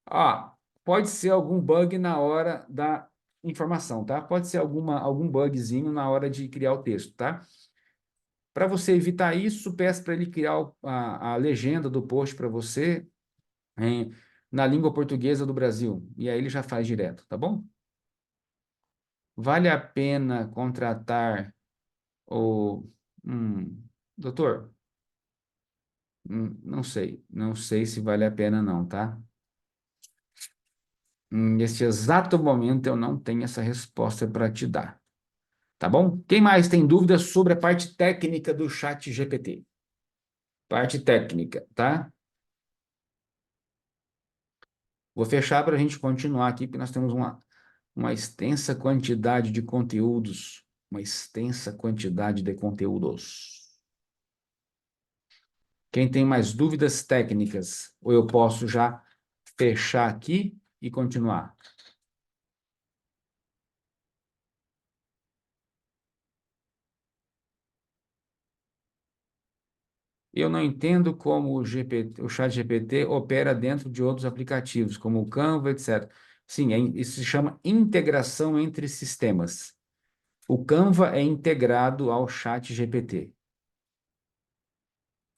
Ah, pode ser algum bug na hora da informação, tá? Pode ser algum bugzinho na hora de criar o texto, tá? Para você evitar isso, peça para ele criar a legenda do post para você em, na língua portuguesa do Brasil. E aí ele já faz direto, tá bom? Vale a pena contratar o... doutor, não sei. Não sei se vale a pena não, tá? Nesse exato momento eu não tenho essa resposta para te dar. Tá bom? Quem mais tem dúvidas sobre a parte técnica do chat GPT? Parte técnica, tá? Vou fechar para a gente continuar aqui, porque nós temos uma extensa quantidade de conteúdos. Uma extensa quantidade de conteúdos. Quem tem mais dúvidas técnicas? Ou eu posso já fechar aqui e continuar? Eu não entendo como o chat GPT opera dentro de outros aplicativos, como o Canva, etc. Sim, isso se chama integração entre sistemas. O Canva é integrado ao chat GPT.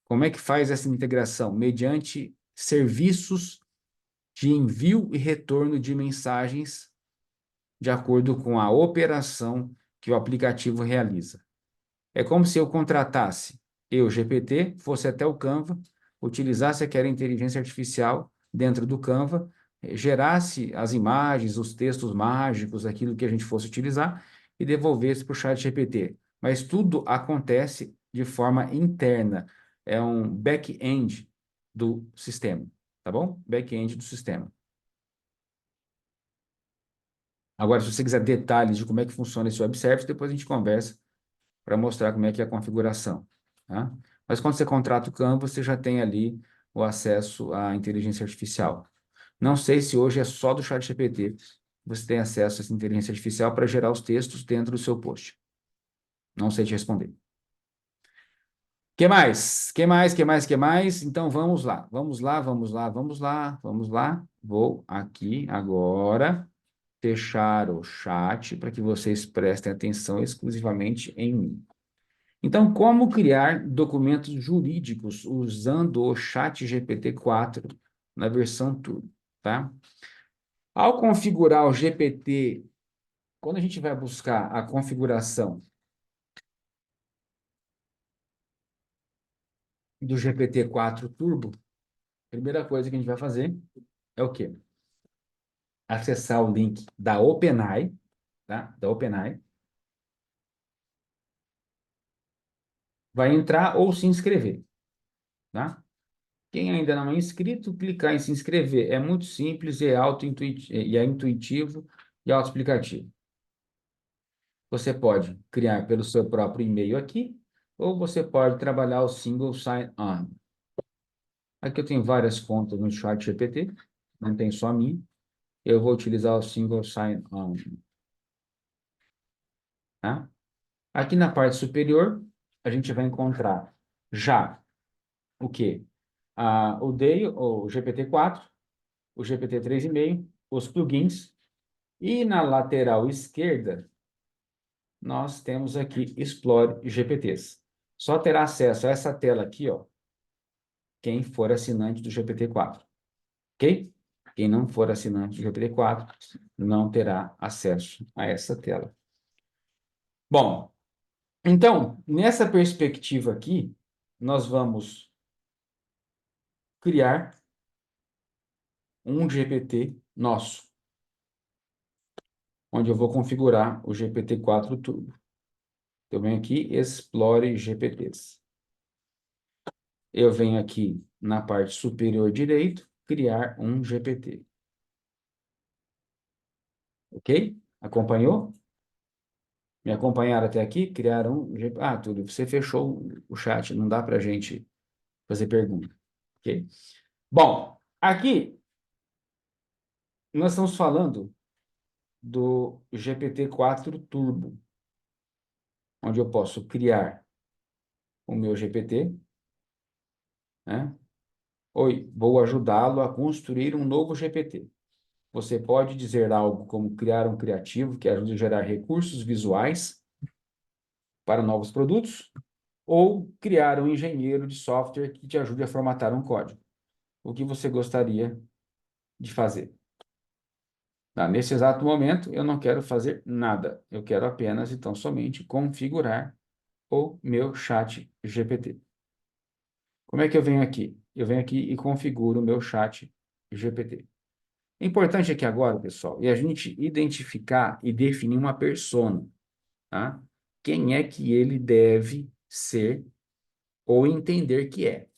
Como é que faz essa integração? Mediante serviços de envio e retorno de mensagens de acordo com a operação que o aplicativo realiza. É como se eu contratasse GPT, fosse até o Canva, utilizasse aquela inteligência artificial dentro do Canva, gerasse as imagens, os textos mágicos, aquilo que a gente fosse utilizar, e devolvesse para o chat GPT. Mas tudo acontece de forma interna. É um back-end do sistema, tá bom? Back-end do sistema. Agora, se você quiser detalhes de como é que funciona esse web service, depois a gente conversa para mostrar como é que é a configuração, tá? Mas quando você contrata o Canva, você já tem ali o acesso à inteligência artificial. Não sei se hoje é só do ChatGPT você tem acesso a essa inteligência artificial para gerar os textos dentro do seu post. Não sei te responder. Que mais? Que mais? Que mais? Que mais? Então vamos lá. Vamos lá, vamos lá, vamos lá, vamos lá. Vou aqui agora fechar o chat para que vocês prestem atenção exclusivamente em mim. Então, como criar documentos jurídicos usando o Chat GPT-4 na versão Turbo, tá? Ao configurar o GPT, quando a gente vai buscar a configuração do GPT-4 Turbo, a primeira coisa que a gente vai fazer é o quê? Acessar o link da OpenAI, tá? Da OpenAI. Vai entrar ou se inscrever, tá? Quem ainda não é inscrito, clicar em se inscrever. É muito simples, e é intuitivo e autoexplicativo. Você pode criar pelo seu próprio e-mail aqui, ou você pode trabalhar o single sign-on. Aqui eu tenho várias contas no ChatGPT, não tem só a minha. Eu vou utilizar o single sign-on, tá? Aqui na parte superior, a gente vai encontrar já o quê? O DAI, o GPT-4, o GPT 3,5, os plugins, e na lateral esquerda, nós temos aqui Explore GPTs. Só terá acesso a essa tela aqui, ó, quem for assinante do GPT-4, ok? Quem não for assinante do GPT-4 não terá acesso a essa tela. Bom, então, nessa perspectiva aqui, nós vamos criar um GPT nosso, onde eu vou configurar o GPT-4 Turbo. Eu venho aqui, Explore GPTs. Eu venho aqui na parte superior direito, criar um GPT. Ok? Acompanhou? Me acompanharam até aqui? Criaram um GPT. Ah, Túlio, você fechou o chat, não dá para a gente fazer pergunta. Ok? Bom, aqui nós estamos falando do GPT-4 Turbo, onde eu posso criar o meu GPT, né? Oi, vou ajudá-lo a construir um novo GPT. Você pode dizer algo como criar um criativo que ajude a gerar recursos visuais para novos produtos, ou criar um engenheiro de software que te ajude a formatar um código. O que você gostaria de fazer? Tá, nesse exato momento, eu não quero fazer nada. Eu quero apenas, então, somente configurar o meu chat GPT. Como é que eu venho aqui? Eu venho aqui e configuro o meu chat GPT. O importante aqui agora, pessoal, é a gente identificar e definir uma persona, tá? Quem é que ele deve ser ou entender que é.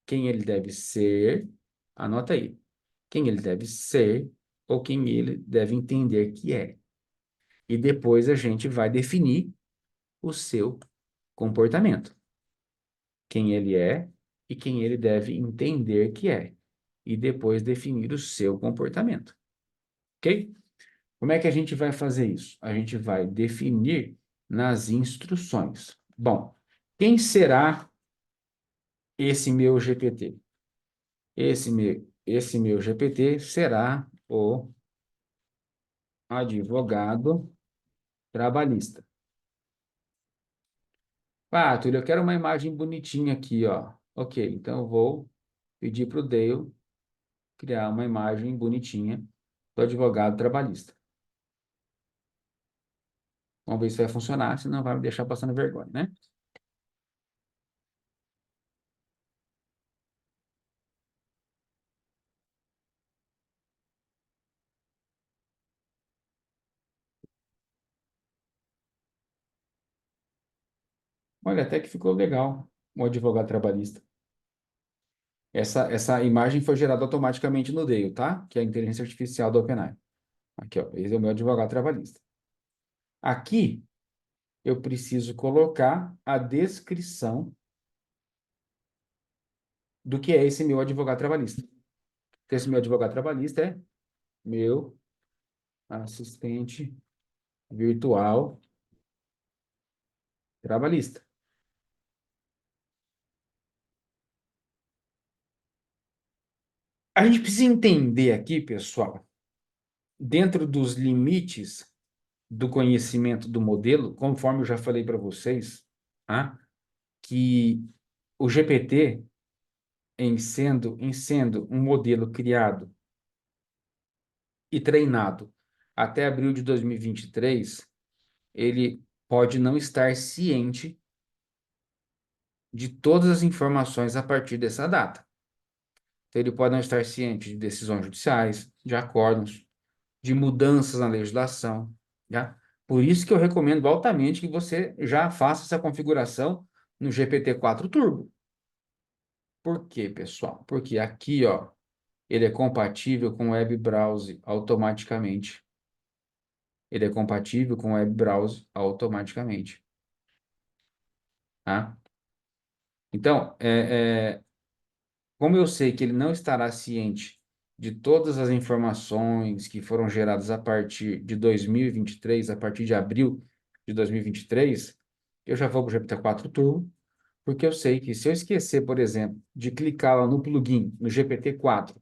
Quem ele deve ser, anota aí. Quem ele deve ser ou quem ele deve entender que é. E depois a gente vai definir o seu comportamento. Quem ele é e quem ele deve entender que é. E depois definir o seu comportamento. Ok? Como é que a gente vai fazer isso? A gente vai definir nas instruções. Bom, quem será esse meu GPT? Esse meu GPT será o advogado trabalhista. Ah, Túlio, eu quero uma imagem bonitinha aqui, ó. Ok, então eu vou pedir para o Dale criar uma imagem bonitinha do advogado trabalhista. Vamos ver se vai funcionar, senão vai me deixar passando vergonha, né? Olha, até que ficou legal o advogado trabalhista. Essa imagem foi gerada automaticamente no Dale, tá? Que é a inteligência artificial do OpenAI. Aqui, ó, esse é o meu advogado trabalhista. Aqui, eu preciso colocar a descrição do que é esse meu advogado trabalhista. Então, esse meu advogado trabalhista é meu assistente virtual trabalhista. A gente precisa entender aqui, pessoal, dentro dos limites do conhecimento do modelo, conforme eu já falei para vocês, tá? Que o GPT, em sendo um modelo criado e treinado até abril de 2023, ele pode não estar ciente de todas as informações a partir dessa data. Então, ele pode não estar ciente de decisões judiciais, de acórdãos, de mudanças na legislação, já? Por isso que eu recomendo altamente que você já faça essa configuração no GPT-4 Turbo. Por quê, pessoal? Porque aqui, ó, ele é compatível com o web browser automaticamente. Ele é compatível com o web browser automaticamente, tá? Então, como eu sei que ele não estará ciente de todas as informações que foram geradas a partir de 2023, a partir de abril de 2023, eu já vou para o GPT-4 Turbo, porque eu sei que se eu esquecer, por exemplo, de clicar lá no plugin, no GPT-4,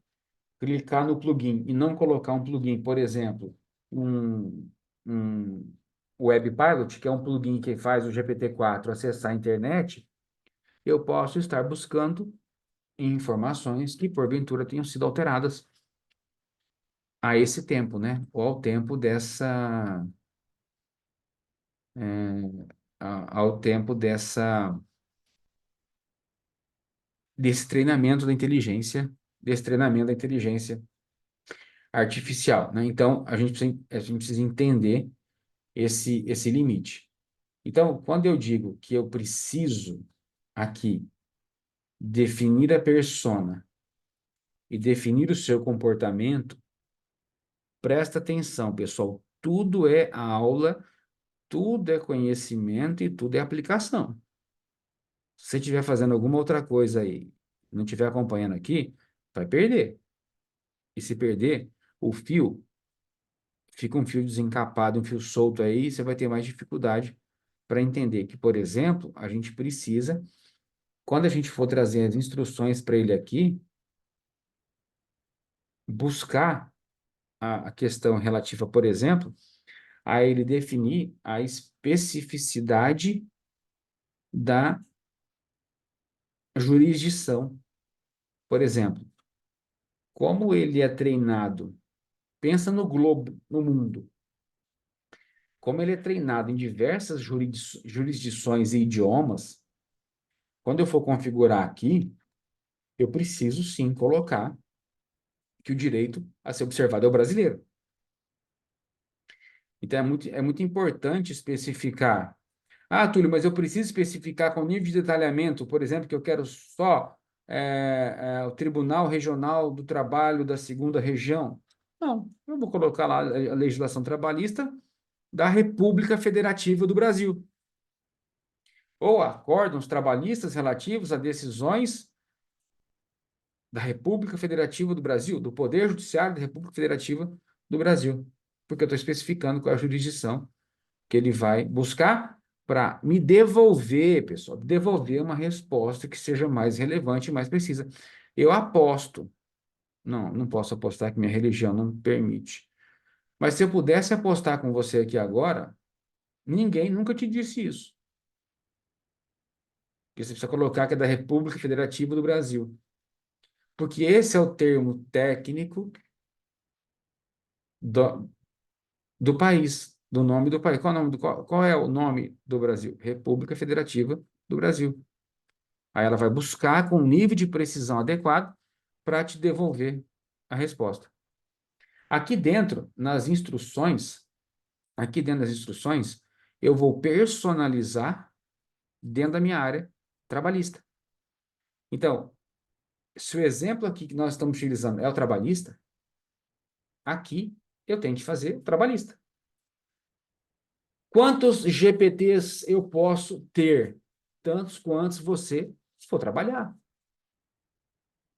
clicar no plugin e não colocar um plugin, por exemplo, um Web Pilot, que é um plugin que faz o GPT-4 acessar a internet, eu posso estar buscando informações que porventura tenham sido alteradas a esse tempo, né? Ou ao tempo ao tempo desse treinamento da inteligência, desse treinamento da inteligência artificial, né? Então, a gente precisa entender esse limite. Então, quando eu digo que eu preciso aqui definir a persona e definir o seu comportamento, presta atenção, pessoal. Tudo é aula, tudo é conhecimento e tudo é aplicação. Se você estiver fazendo alguma outra coisa aí, não estiver acompanhando aqui, vai perder. E se perder, o fio fica um fio desencapado, um fio solto aí, e você vai ter mais dificuldade para entender que, por exemplo, a gente precisa, quando a gente for trazer as instruções para ele aqui, buscar a questão relativa, por exemplo, a ele definir a especificidade da jurisdição. Por exemplo, como ele é treinado, pensa no globo, no mundo, como ele é treinado em diversas jurisdições e idiomas, quando eu for configurar aqui, eu preciso sim colocar que o direito a ser observado é o brasileiro. Então, é muito importante especificar. Ah, Túlio, mas eu preciso especificar com nível de detalhamento, por exemplo, que eu quero só o Tribunal Regional do Trabalho da Segunda Região. Não, eu vou colocar lá a legislação trabalhista da República Federativa do Brasil, ou acórdãos trabalhistas relativos a decisões da República Federativa do Brasil, do Poder Judiciário da República Federativa do Brasil, porque eu estou especificando qual é a jurisdição que ele vai buscar para me devolver, pessoal, devolver uma resposta que seja mais relevante e mais precisa. Eu aposto, não posso apostar que minha religião não me permite, mas se eu pudesse apostar com você aqui agora, ninguém nunca te disse isso. Porque você precisa colocar que é da República Federativa do Brasil. Porque esse é o termo técnico do, do país, do nome do país. Qual é o nome do Brasil? República Federativa do Brasil. Aí ela vai buscar com um nível de precisão adequado para te devolver a resposta. Aqui dentro, aqui dentro das instruções, eu vou personalizar dentro da minha área trabalhista. Então, se o exemplo aqui que nós estamos utilizando é o trabalhista, aqui eu tenho que fazer o trabalhista. Quantos GPTs eu posso ter? Tantos quantos você for trabalhar.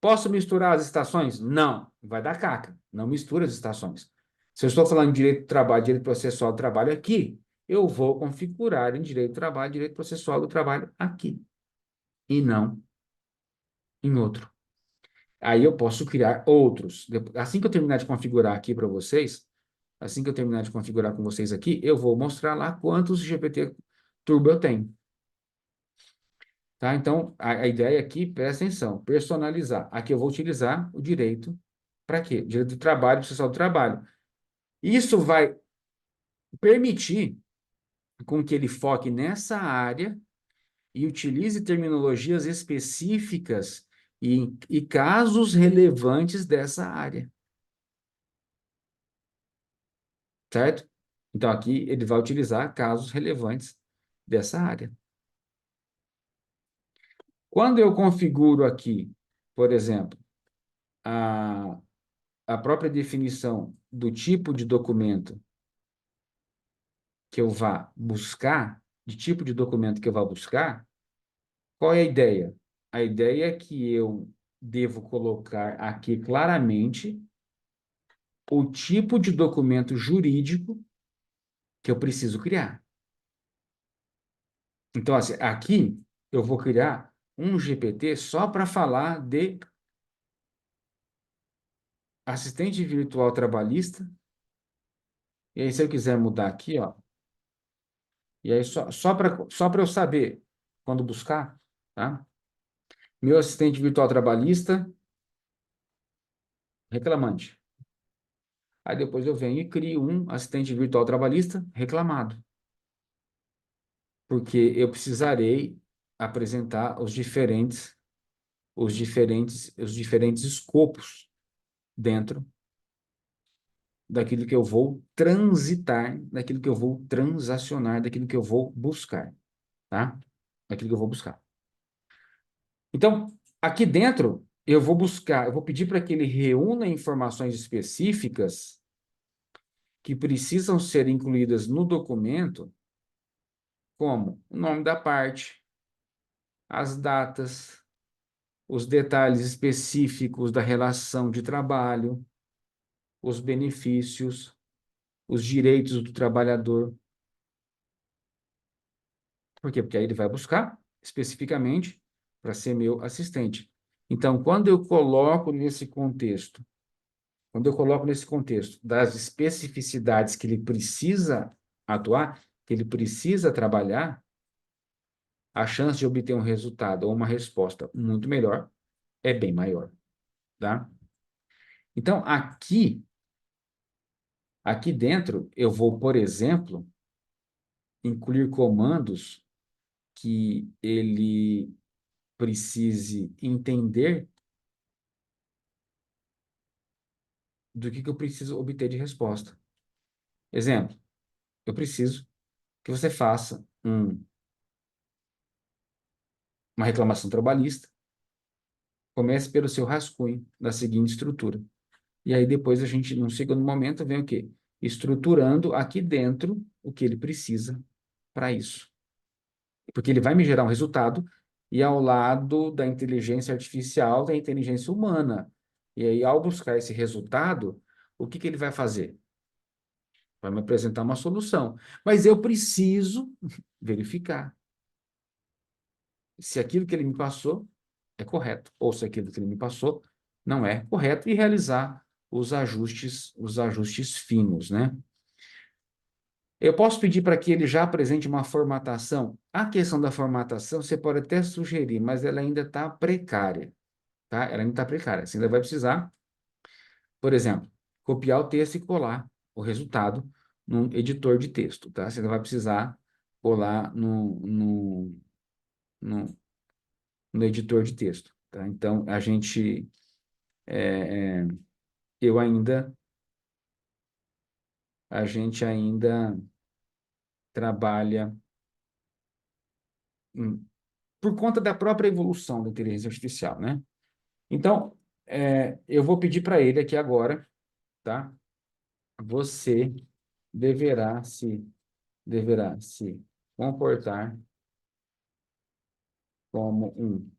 Posso misturar as estações? Não, vai dar caca. Não mistura as estações. Se eu estou falando de direito do trabalho, direito processual do trabalho aqui, eu vou configurar em direito do trabalho, direito processual do trabalho aqui, e não em outro. Aí eu posso criar outros. Assim que eu terminar de configurar aqui para vocês, assim que eu terminar de configurar com vocês aqui, eu vou mostrar lá quantos GPT Turbo eu tenho. Tá? Então, a ideia aqui, presta atenção, personalizar. Aqui eu vou utilizar o direito para quê? Direito do trabalho, processual do trabalho. Isso vai permitir com que ele foque nessa área e utilize terminologias específicas e casos relevantes dessa área. Certo? Então, aqui ele vai utilizar casos relevantes dessa área. Quando eu configuro aqui, por exemplo, a própria definição do tipo de documento que eu vá buscar, de tipo de documento que eu vá buscar, qual é a ideia? A ideia é que eu devo colocar aqui claramente o tipo de documento jurídico que eu preciso criar. Então, assim, aqui eu vou criar um GPT só para falar de assistente virtual trabalhista. E aí, se eu quiser mudar aqui, ó, e aí só para eu saber quando buscar, tá? Meu assistente virtual trabalhista, reclamante. Aí depois eu venho e crio um assistente virtual trabalhista reclamado. Porque eu precisarei apresentar os diferentes escopos dentro daquilo que eu vou transitar, daquilo que eu vou transacionar, daquilo que eu vou buscar, tá? Daquilo que eu vou buscar. Então, aqui dentro, eu vou pedir para que ele reúna informações específicas que precisam ser incluídas no documento, como o nome da parte, as datas, os detalhes específicos da relação de trabalho, os benefícios, os direitos do trabalhador. Por quê? Porque aí ele vai buscar especificamente para ser meu assistente. Então, quando eu coloco nesse contexto das especificidades que ele precisa atuar, que ele precisa trabalhar, a chance de obter um resultado ou uma resposta muito melhor é bem maior, tá? Então, aqui dentro, eu vou, por exemplo, incluir comandos que ele precise entender do que eu preciso obter de resposta. Exemplo, eu preciso que você faça uma reclamação trabalhista, comece pelo seu rascunho da seguinte estrutura. E aí depois a gente, num segundo momento, vem o quê? Estruturando aqui dentro o que ele precisa para isso. Porque ele vai me gerar um resultado e ao lado da inteligência artificial, da inteligência humana. E aí, ao buscar esse resultado, o que ele vai fazer? Vai me apresentar uma solução. Mas eu preciso verificar se aquilo que ele me passou é correto, ou se aquilo que ele me passou não é correto, e realizar os ajustes finos, né? Eu posso pedir para que ele já apresente uma formatação. A questão da formatação você pode até sugerir, mas ela ainda está precária, tá? Ela ainda está precária. Você ainda vai precisar, por exemplo, copiar o texto e colar o resultado num editor de texto, tá? Você ainda vai precisar colar no, no editor de texto, tá? Então, é, é, eu ainda, a gente ainda trabalha por conta da própria evolução da inteligência artificial, né? Então, eu vou pedir para ele aqui agora, tá? você deverá se comportar como um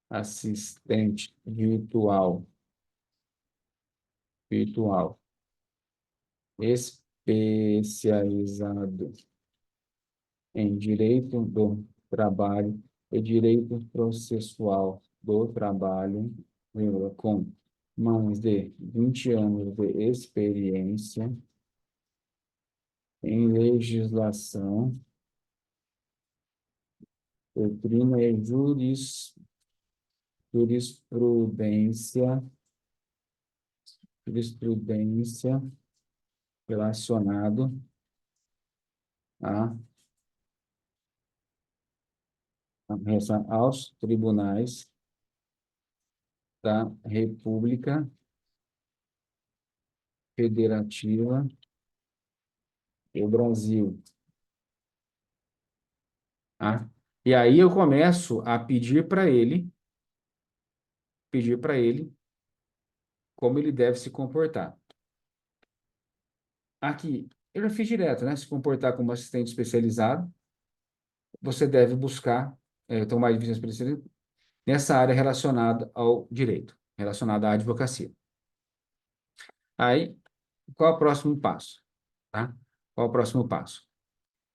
assistente virtual especializado em direito do trabalho e direito processual do trabalho, com mais de 20 anos de experiência em legislação, doutrina e jurisprudência, jurisprudência relacionado a, aos tribunais da República Federativa do Brasil. Tá? E aí eu começo a pedir para ele como ele deve se comportar. Aqui, eu já fiz direto, né? Se comportar como assistente especializado, você deve buscar tomar divisão especializada nessa área relacionada ao direito, relacionada à advocacia. Aí, qual é o próximo passo? Tá? Qual é o próximo passo?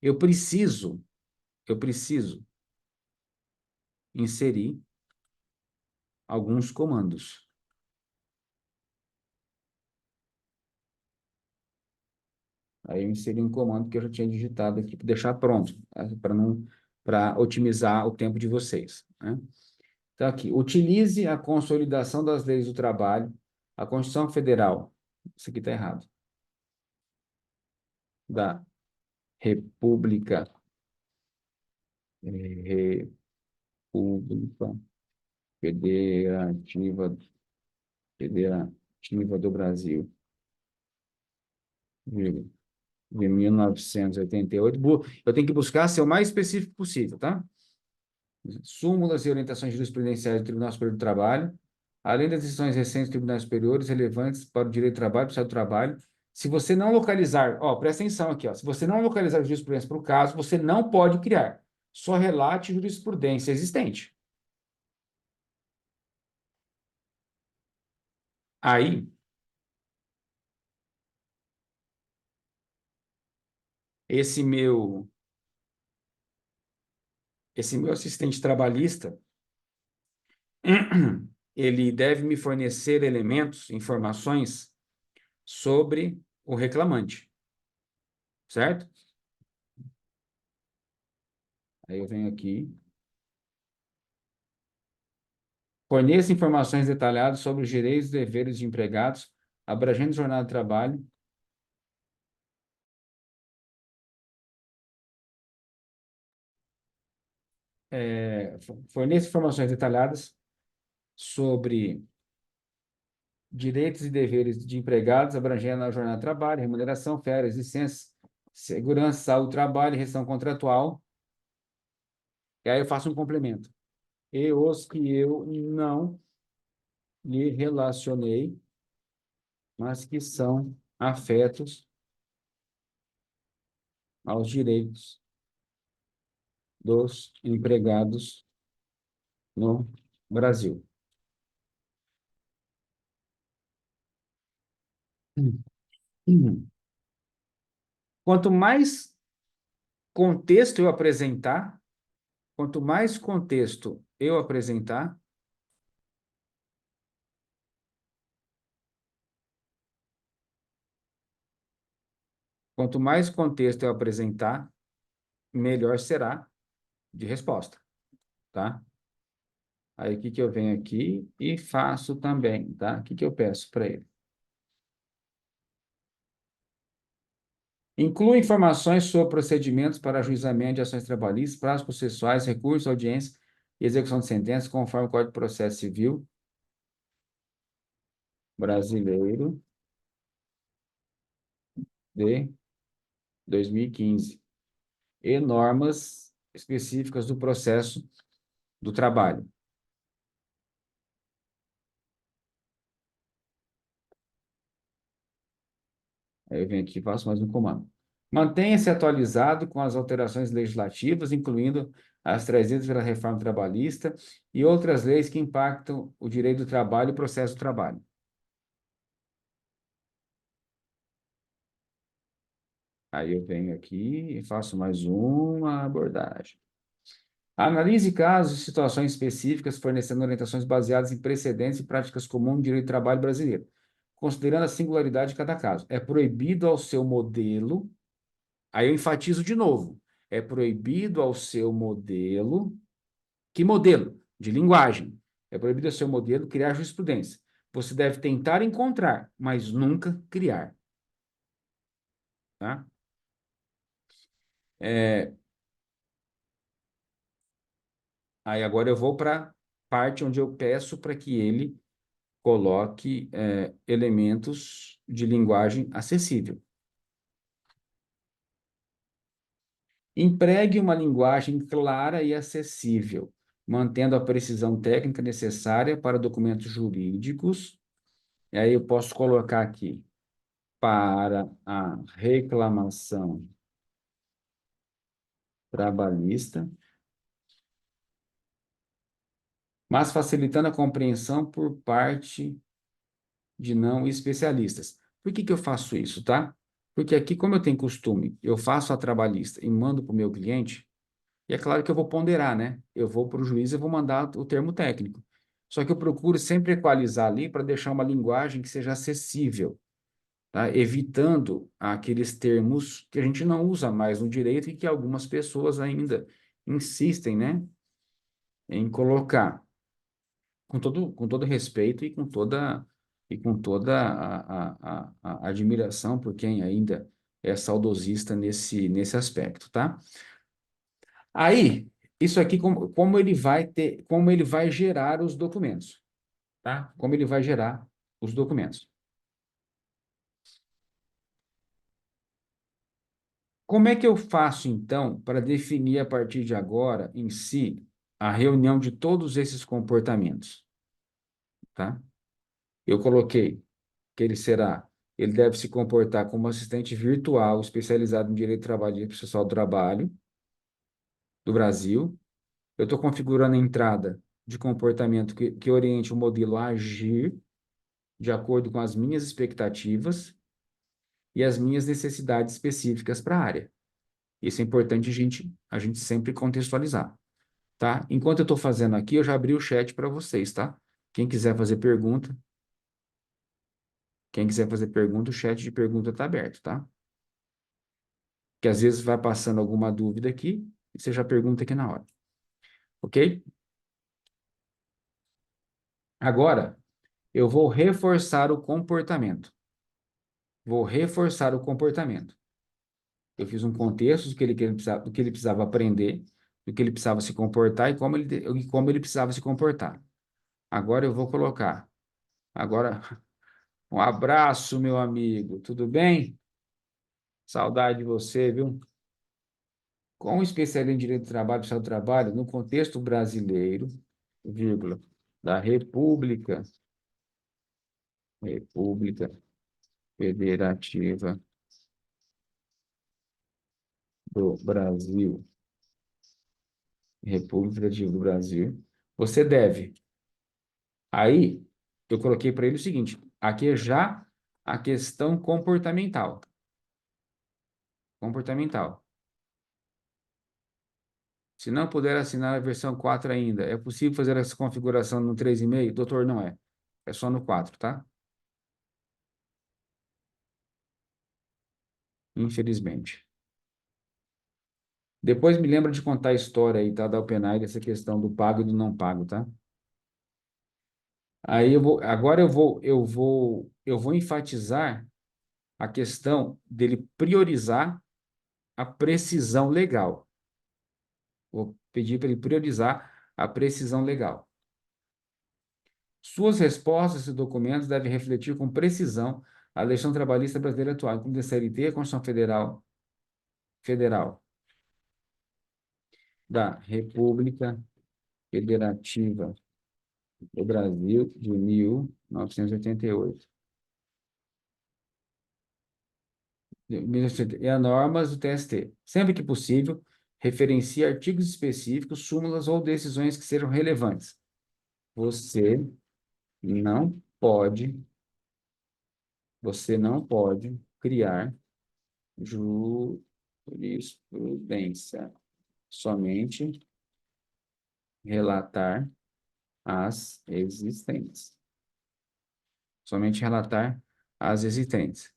Eu preciso inserir alguns comandos. Aí eu inseri um comando que eu já tinha digitado aqui para deixar pronto, tá? Para otimizar o tempo de vocês, né? Então, aqui, utilize a consolidação das leis do trabalho, a Constituição Federal, isso aqui está errado, da República, República Federativa, Federativa do Brasil, vírgula, de 1988. Eu tenho que buscar ser o mais específico possível, tá? Súmulas e orientações jurisprudenciais do Tribunal Superior do Trabalho, além das decisões recentes dos tribunais superiores relevantes para o direito do trabalho, para o do trabalho. Se você não localizar, presta atenção aqui, se você não localizar a jurisprudência para o caso, você não pode criar. Só relate jurisprudência existente. Aí, esse meu assistente trabalhista, ele deve me fornecer elementos, informações sobre o reclamante, certo? Aí eu venho aqui. Forneça informações detalhadas sobre os direitos e deveres de empregados, abrangendo jornada de trabalho. Forneça informações detalhadas sobre direitos e deveres de empregados, abrangendo a jornada de trabalho, remuneração, férias, licenças, segurança, saúde, trabalho, rescisão contratual. E aí eu faço um complemento. E os que eu não lhe relacionei, mas que são afetos aos direitos dos empregados no Brasil. Uhum. Quanto mais contexto eu apresentar, quanto mais contexto eu apresentar, quanto mais contexto eu apresentar, melhor será de resposta, tá? Aí, o que que eu venho aqui e faço também, tá? O que que eu peço para ele? Inclua informações sobre procedimentos para ajuizamento de ações trabalhistas, prazos processuais, recursos, audiência e execução de sentenças, conforme o Código de Processo Civil brasileiro de 2015 e normas específicas do processo do trabalho. Aí eu venho aqui e faço mais um comando. Mantenha-se atualizado com as alterações legislativas, incluindo as trazidas pela reforma trabalhista e outras leis que impactam o direito do trabalho e o processo do trabalho. Aí eu venho aqui e faço mais uma abordagem. Analise casos e situações específicas, fornecendo orientações baseadas em precedentes e práticas comuns do direito do trabalho brasileiro, considerando a singularidade de cada caso. É proibido ao seu modelo, aí eu enfatizo de novo, é proibido ao seu modelo, que modelo? De linguagem. É proibido ao seu modelo criar jurisprudência. Você deve tentar encontrar, mas nunca criar. Tá? É, aí agora eu vou para a parte onde eu peço para que ele coloque elementos de linguagem acessível. Empregue uma linguagem clara e acessível, mantendo a precisão técnica necessária para documentos jurídicos. E aí eu posso colocar aqui para a reclamação trabalhista, mas facilitando a compreensão por parte de não especialistas. Por que que eu faço isso, tá? Porque aqui, como eu tenho costume, eu faço a trabalhista e mando para o meu cliente, e é claro que eu vou ponderar, né? Eu vou para o juiz e vou mandar o termo técnico. Só que eu procuro sempre equalizar ali para deixar uma linguagem que seja acessível, tá? Evitando aqueles termos que a gente não usa mais no direito e que algumas pessoas ainda insistem, né, em colocar, com todo respeito e com toda a admiração por quem ainda é saudosista nesse aspecto, tá? Aí, isso aqui, como ele vai gerar os documentos, tá? Como ele vai gerar os documentos. Como é que eu faço, então, para definir a partir de agora, em si, a reunião de todos esses comportamentos, tá? Eu coloquei que ele deve se comportar como assistente virtual especializado em direito de trabalho e processual do trabalho do Brasil. Eu estou configurando a entrada de comportamento que oriente o modelo a agir de acordo com as minhas expectativas e as minhas necessidades específicas para a área. Isso é importante a gente sempre contextualizar, tá? Enquanto eu estou fazendo aqui, eu já abri o chat para vocês, tá? Quem quiser fazer pergunta, o chat de pergunta está aberto, tá? Que às vezes vai passando alguma dúvida aqui e você já pergunta aqui na hora, ok? Agora, eu vou reforçar o comportamento. Vou reforçar o comportamento. Eu fiz um contexto do que ele precisava aprender, do que ele precisava se comportar e como ele precisava se comportar. Agora eu vou colocar. Agora, um abraço, meu amigo. Tudo bem? Saudade de você, viu? Com especialista em direito do trabalho, social do trabalho, no contexto brasileiro, vírgula, da República Federativa do Brasil, República Federativa do Brasil, você deve. Aí, eu coloquei para ele o seguinte: aqui é já a questão comportamental. Comportamental. Se não puder assinar a versão 4 ainda, é possível fazer essa configuração no 3,5? Doutor, não é. É só no 4, tá? Infelizmente. Depois me lembra de contar a história aí, tá? Da OpenAI, dessa questão do pago e do não pago, tá? Aí agora eu vou enfatizar a questão dele priorizar a precisão legal. Vou pedir para ele priorizar a precisão legal. Suas respostas e documentos devem refletir com precisão a legislação trabalhista brasileira atual, incluindo a CLT, a Constituição Federal da República Federativa do Brasil de 1988. e as normas do TST. Sempre que possível, referencie artigos específicos, súmulas ou decisões que sejam relevantes. Você não pode, você não pode criar jurisprudência. Somente relatar as existentes. Somente relatar as existentes.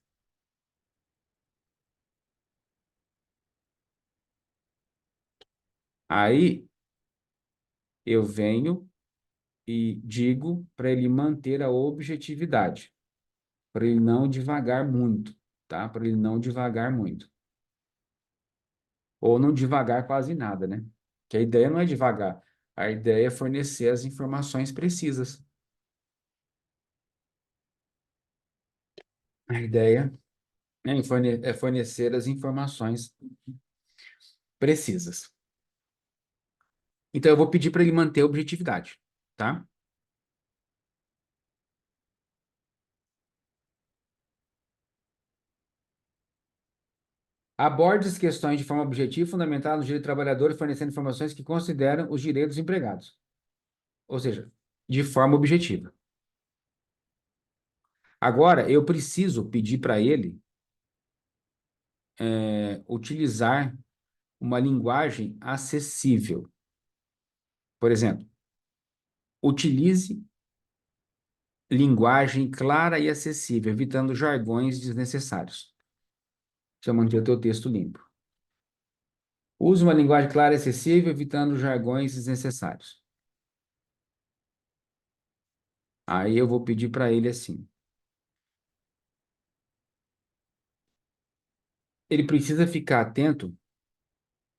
Aí eu venho e digo para ele manter a objetividade, para ele não divagar muito, tá? Para ele não divagar muito. Ou não divagar quase nada, né? Que a ideia não é divagar, a ideia é fornecer as informações precisas. A ideia é fornecer as informações precisas. Então, eu vou pedir para ele manter a objetividade, tá? Aborde as questões de forma objetiva, fundamentada no direito do trabalhador e fornecendo informações que consideram os direitos dos empregados. Ou seja, de forma objetiva. Agora, eu preciso pedir para ele utilizar uma linguagem acessível. Por exemplo, utilize linguagem clara e acessível, evitando jargões desnecessários. Deixa eu manter o teu texto limpo. Use uma linguagem clara e acessível, evitando jargões desnecessários. Aí eu vou pedir para ele assim. Ele precisa ficar atento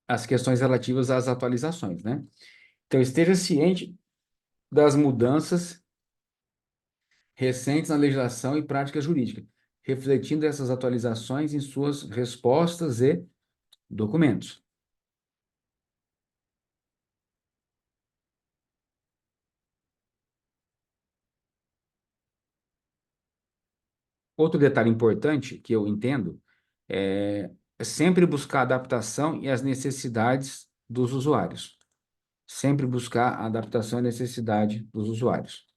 às questões relativas às atualizações, né? Então, esteja ciente das mudanças recentes na legislação e prática jurídica, refletindo essas atualizações em suas respostas e documentos. Outro detalhe importante que eu entendo é sempre buscar a adaptação e as necessidades dos usuários. Sempre buscar a adaptação e necessidade dos usuários.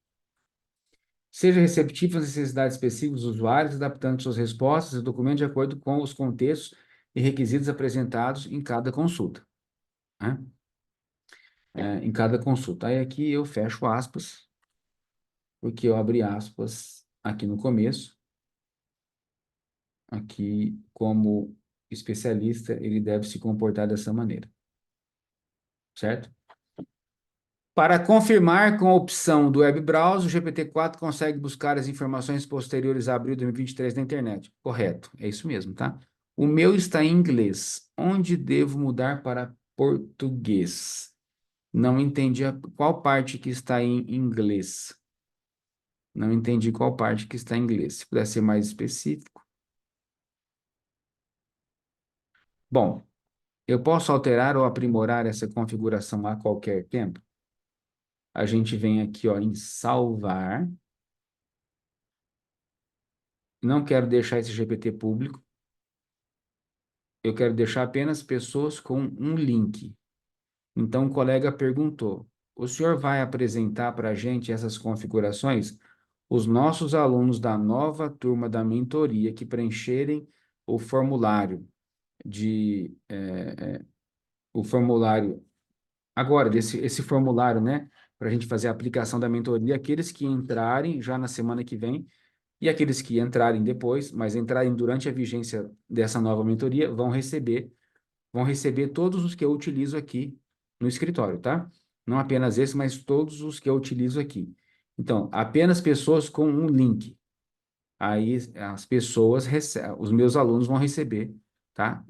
Seja receptivo às necessidades específicas dos usuários, adaptando suas respostas e documentos de acordo com os contextos e requisitos apresentados em cada consulta, né? Em cada consulta. Aí aqui eu fecho aspas, porque eu abri aspas aqui no começo. Aqui, como especialista, ele deve se comportar dessa maneira, certo? Para confirmar com a opção do Web Browser, o GPT-4 consegue buscar as informações posteriores a abril de 2023 na internet. Correto, é isso mesmo, tá? O meu está em inglês. Onde devo mudar para português? Não entendi qual parte que está em inglês. Não entendi qual parte que está em inglês. Se puder ser mais específico. Bom, eu posso alterar ou aprimorar essa configuração a qualquer tempo? A gente vem aqui, ó, em salvar. Não quero deixar esse GPT público. Eu quero deixar apenas pessoas com um link. Então, o colega perguntou: o senhor vai apresentar para a gente essas configurações? Os nossos alunos da nova turma da mentoria que preencherem o formulário de o formulário agora esse formulário, né, para a gente fazer a aplicação da mentoria, aqueles que entrarem já na semana que vem e aqueles que entrarem depois, mas entrarem durante a vigência dessa nova mentoria, vão receber todos os que eu utilizo aqui no escritório, tá? Não apenas esse, mas todos os que eu utilizo aqui. Então, apenas pessoas com um link. Aí as pessoas os meus alunos vão receber, tá?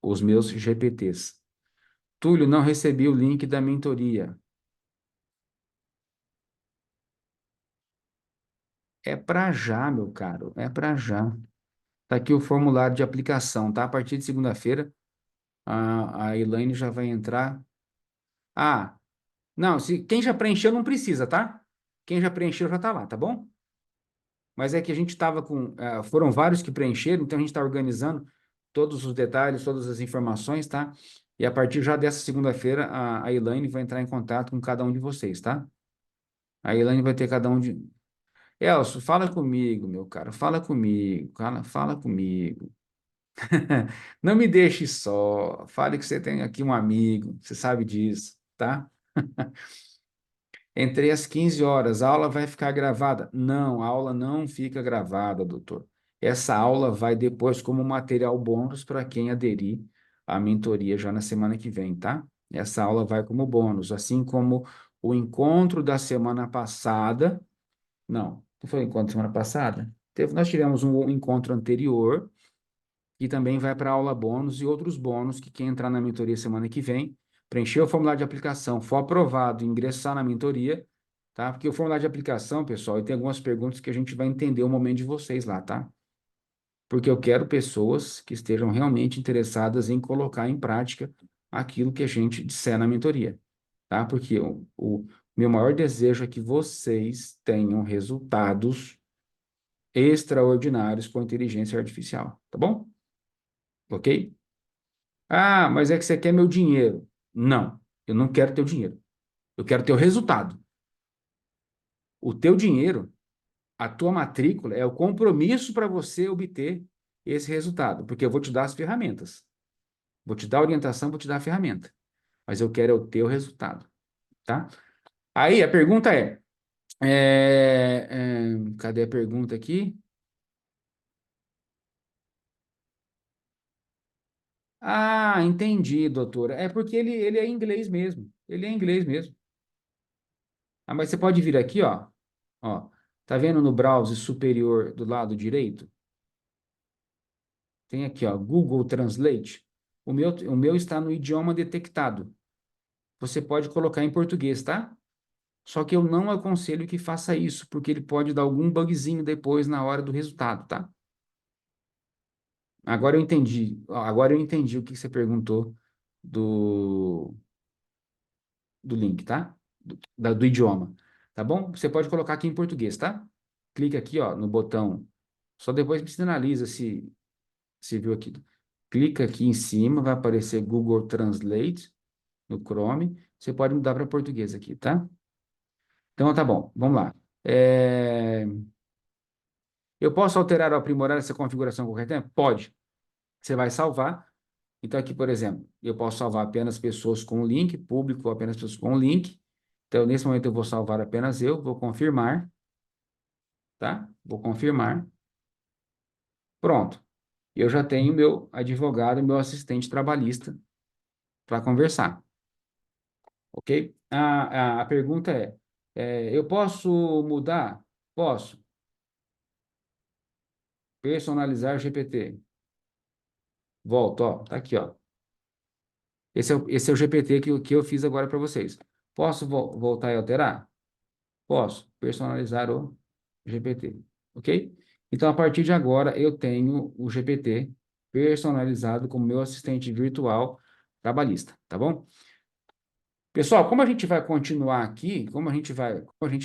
Os meus GPTs. Túlio, não recebi o link da mentoria. É para já, meu caro, é para já. Tá aqui o formulário de aplicação, tá? A partir de segunda-feira, a Elaine já vai entrar. Ah, não, quem já preencheu não precisa, tá? Quem já preencheu já tá lá, tá bom? mas é que a gente estava com... foram vários que preencheram, então a gente está organizando todos os detalhes, todas as informações, tá? E a partir já dessa segunda-feira, a Elaine vai entrar em contato com cada um de vocês, tá? A Elaine vai ter cada um de... Elcio, fala comigo, meu cara, fala comigo, fala comigo. Não me deixe só, fale que você tem aqui um amigo, você sabe disso, tá? Entrei às 15 horas, a aula vai ficar gravada? Não, a aula não fica gravada, doutor. Essa aula vai depois como material bônus para quem aderir à mentoria já na semana que vem, tá? Essa aula vai como bônus, assim como o encontro da semana passada. Não foi o encontro da semana passada? Nós tivemos um encontro anterior, que também vai para aula bônus e outros bônus que quem entrar na mentoria semana que vem, preencher o formulário de aplicação, for aprovado, ingressar na mentoria, tá? Porque o formulário de aplicação, pessoal, tem algumas perguntas que a gente vai entender o momento de vocês lá, tá? Porque eu quero pessoas que estejam realmente interessadas em colocar em prática aquilo que a gente disser na mentoria, tá? Porque o meu maior desejo é que vocês tenham resultados extraordinários com inteligência artificial, tá bom? Ok? Ah, mas é que você quer meu dinheiro. Não, eu não quero teu dinheiro. Eu quero teu resultado. O teu dinheiro, a tua matrícula, é o compromisso para você obter esse resultado, porque eu vou te dar as ferramentas. Vou te dar a orientação, vou te dar a ferramenta. Mas eu quero o teu resultado, tá? Aí a pergunta cadê a pergunta aqui? Ah, entendi, doutora. É porque ele é inglês mesmo. Ele é inglês mesmo. Ah, mas você pode vir aqui, ó. Ó, tá vendo no browser superior do lado direito? Tem aqui, ó, Google Translate. O meu está no idioma detectado. Você pode colocar em português, tá? Só que eu não aconselho que faça isso, porque ele pode dar algum bugzinho depois na hora do resultado, tá? Agora eu entendi. Ó, agora eu entendi o que você perguntou do, do link, tá? Do idioma. Tá bom? Você pode colocar aqui em português, tá? Clica aqui, ó, no botão. Só depois me sinaliza se viu aqui. Clica aqui em cima, vai aparecer Google Translate no Chrome. Você pode mudar para português aqui, tá? Então tá bom, vamos lá. Eu posso alterar ou aprimorar essa configuração a qualquer tempo? Pode. Você vai salvar. Então aqui, por exemplo, eu posso salvar apenas pessoas com o link, público apenas pessoas com o link. Então, nesse momento eu vou salvar apenas eu, vou confirmar, tá? Vou confirmar. Pronto. Eu já tenho meu advogado, meu assistente trabalhista para conversar. Ok? A pergunta eu posso mudar? Posso. Personalizar GPT. Volto, ó, tá aqui, ó. Esse é o GPT que eu fiz agora para vocês. Posso voltar e alterar? Posso. Personalizar o GPT. Ok? Então, a partir de agora, eu tenho o GPT personalizado como meu assistente virtual trabalhista, tá bom? Pessoal, como a gente vai continuar aqui, como a gente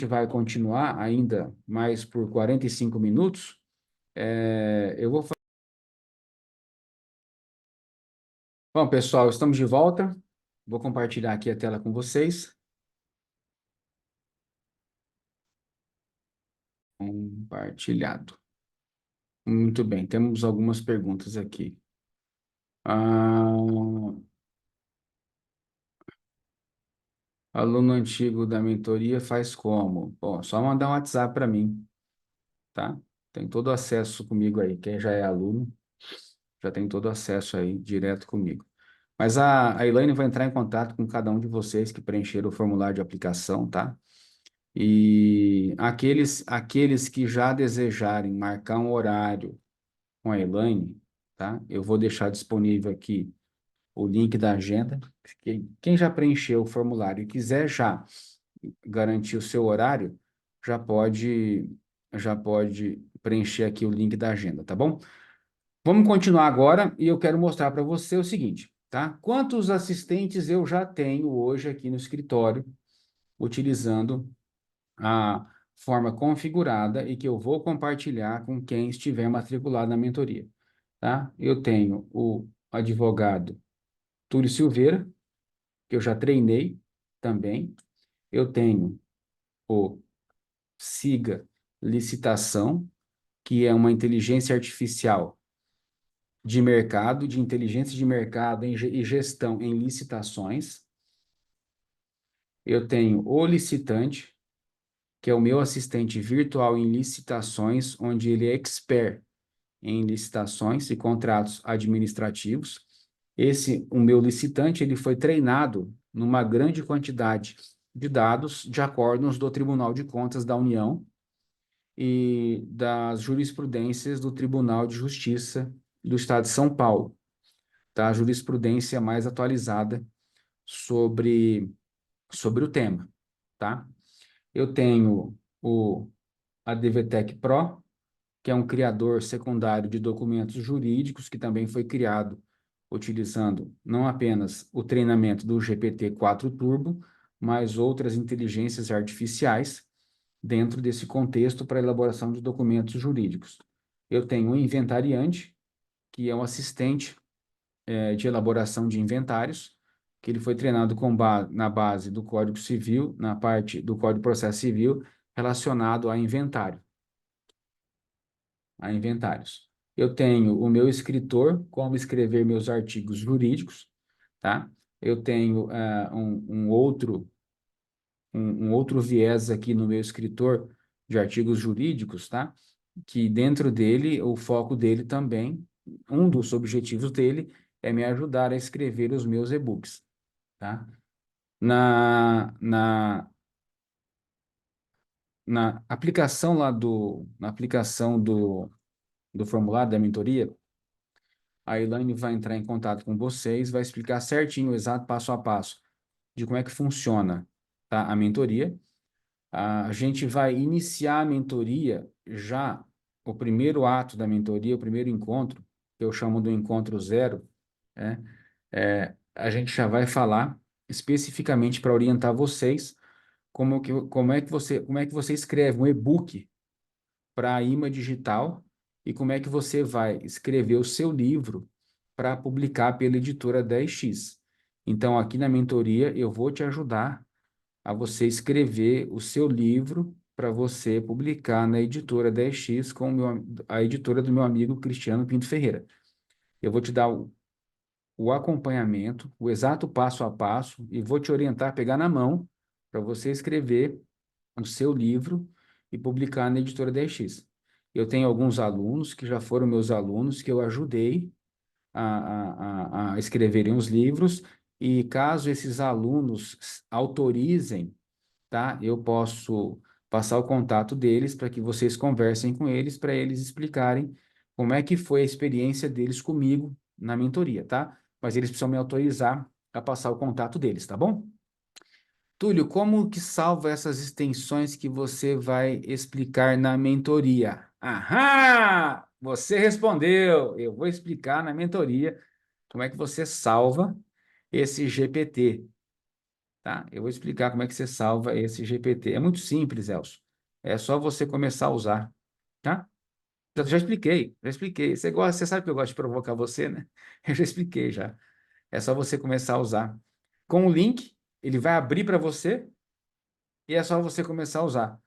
vai continuar ainda mais por 45 minutos, eu vou. Bom, pessoal, estamos de volta. Vou compartilhar aqui a tela com vocês. Compartilhado. Muito bem, temos algumas perguntas aqui. Ah, aluno antigo da mentoria faz como? Bom, só mandar um WhatsApp para mim, tá? Tem todo acesso comigo aí. Quem já é aluno já tem todo acesso aí direto comigo. Mas a Elaine vai entrar em contato com cada um de vocês que preencheram o formulário de aplicação, tá? E aqueles que já desejarem marcar um horário com a Elaine, tá? Eu vou deixar disponível aqui o link da agenda. Quem já preencheu o formulário e quiser já garantir o seu horário, já pode preencher aqui o link da agenda, tá bom? Vamos continuar agora e eu quero mostrar para você o seguinte, tá? Quantos assistentes eu já tenho hoje aqui no escritório utilizando a forma configurada e que eu vou compartilhar com quem estiver matriculado na mentoria, tá? Eu tenho o advogado Túlio Silveira, que eu já treinei também. Eu tenho o Siga Licitação, que é uma inteligência artificial de mercado, de inteligência de mercado e gestão em licitações. Eu tenho o Licitante, que é o meu assistente virtual em licitações, onde ele é expert em licitações e contratos administrativos. O meu licitante, ele foi treinado numa grande quantidade de dados de acordos do Tribunal de Contas da União e das jurisprudências do Tribunal de Justiça do Estado de São Paulo, tá? A jurisprudência mais atualizada sobre o tema, tá? Eu tenho a DVTech Pro, que é um criador secundário de documentos jurídicos, que também foi criado utilizando não apenas o treinamento do GPT-4 Turbo, mas outras inteligências artificiais dentro desse contexto para elaboração de documentos jurídicos. Eu tenho o Inventariante, que é um assistente de elaboração de inventários, que ele foi treinado na base do Código Civil, na parte do Código de Processo Civil, relacionado a inventários. Eu tenho o meu escritor, como escrever meus artigos jurídicos, tá? Eu tenho um outro viés aqui no meu escritor de artigos jurídicos, tá? Que dentro dele, o foco dele também, um dos objetivos dele é me ajudar a escrever os meus e-books, tá? Na, na, na aplicação do formulário da mentoria, a Elaine vai entrar em contato com vocês, vai explicar certinho, o exato passo a passo de como é que funciona, tá, a mentoria. A gente vai iniciar a mentoria já, o primeiro ato da mentoria, o primeiro encontro, que eu chamo do encontro zero, né? A gente já vai falar especificamente para orientar vocês como é que você escreve um e-book para a IMA Digital e como é que você vai escrever o seu livro para publicar pela editora 10X. Então, aqui na mentoria, eu vou te ajudar a você escrever o seu livro para você publicar na editora 10X com a editora do meu amigo Cristiano Pinto Ferreira. Eu vou te dar o acompanhamento, o exato passo a passo e vou te orientar a pegar na mão para você escrever o seu livro e publicar na editora 10X. Eu tenho alguns alunos que já foram meus alunos, que eu ajudei a escreverem os livros, e caso esses alunos autorizem, tá? Eu posso passar o contato deles para que vocês conversem com eles, para eles explicarem como é que foi a experiência deles comigo na mentoria, tá? Mas eles precisam me autorizar a passar o contato deles, tá bom? Túlio, como que salva essas extensões que você vai explicar na mentoria? Aham! Você respondeu. Eu vou explicar na mentoria como é que você salva esse GPT, tá? Eu vou explicar como é que você salva esse GPT. É muito simples, Elcio. É só você começar a usar, tá? Já expliquei, já expliquei. Você sabe que eu gosto de provocar você, né? Eu já expliquei já. É só você começar a usar. Com o link, ele vai abrir para você e é só você começar a usar.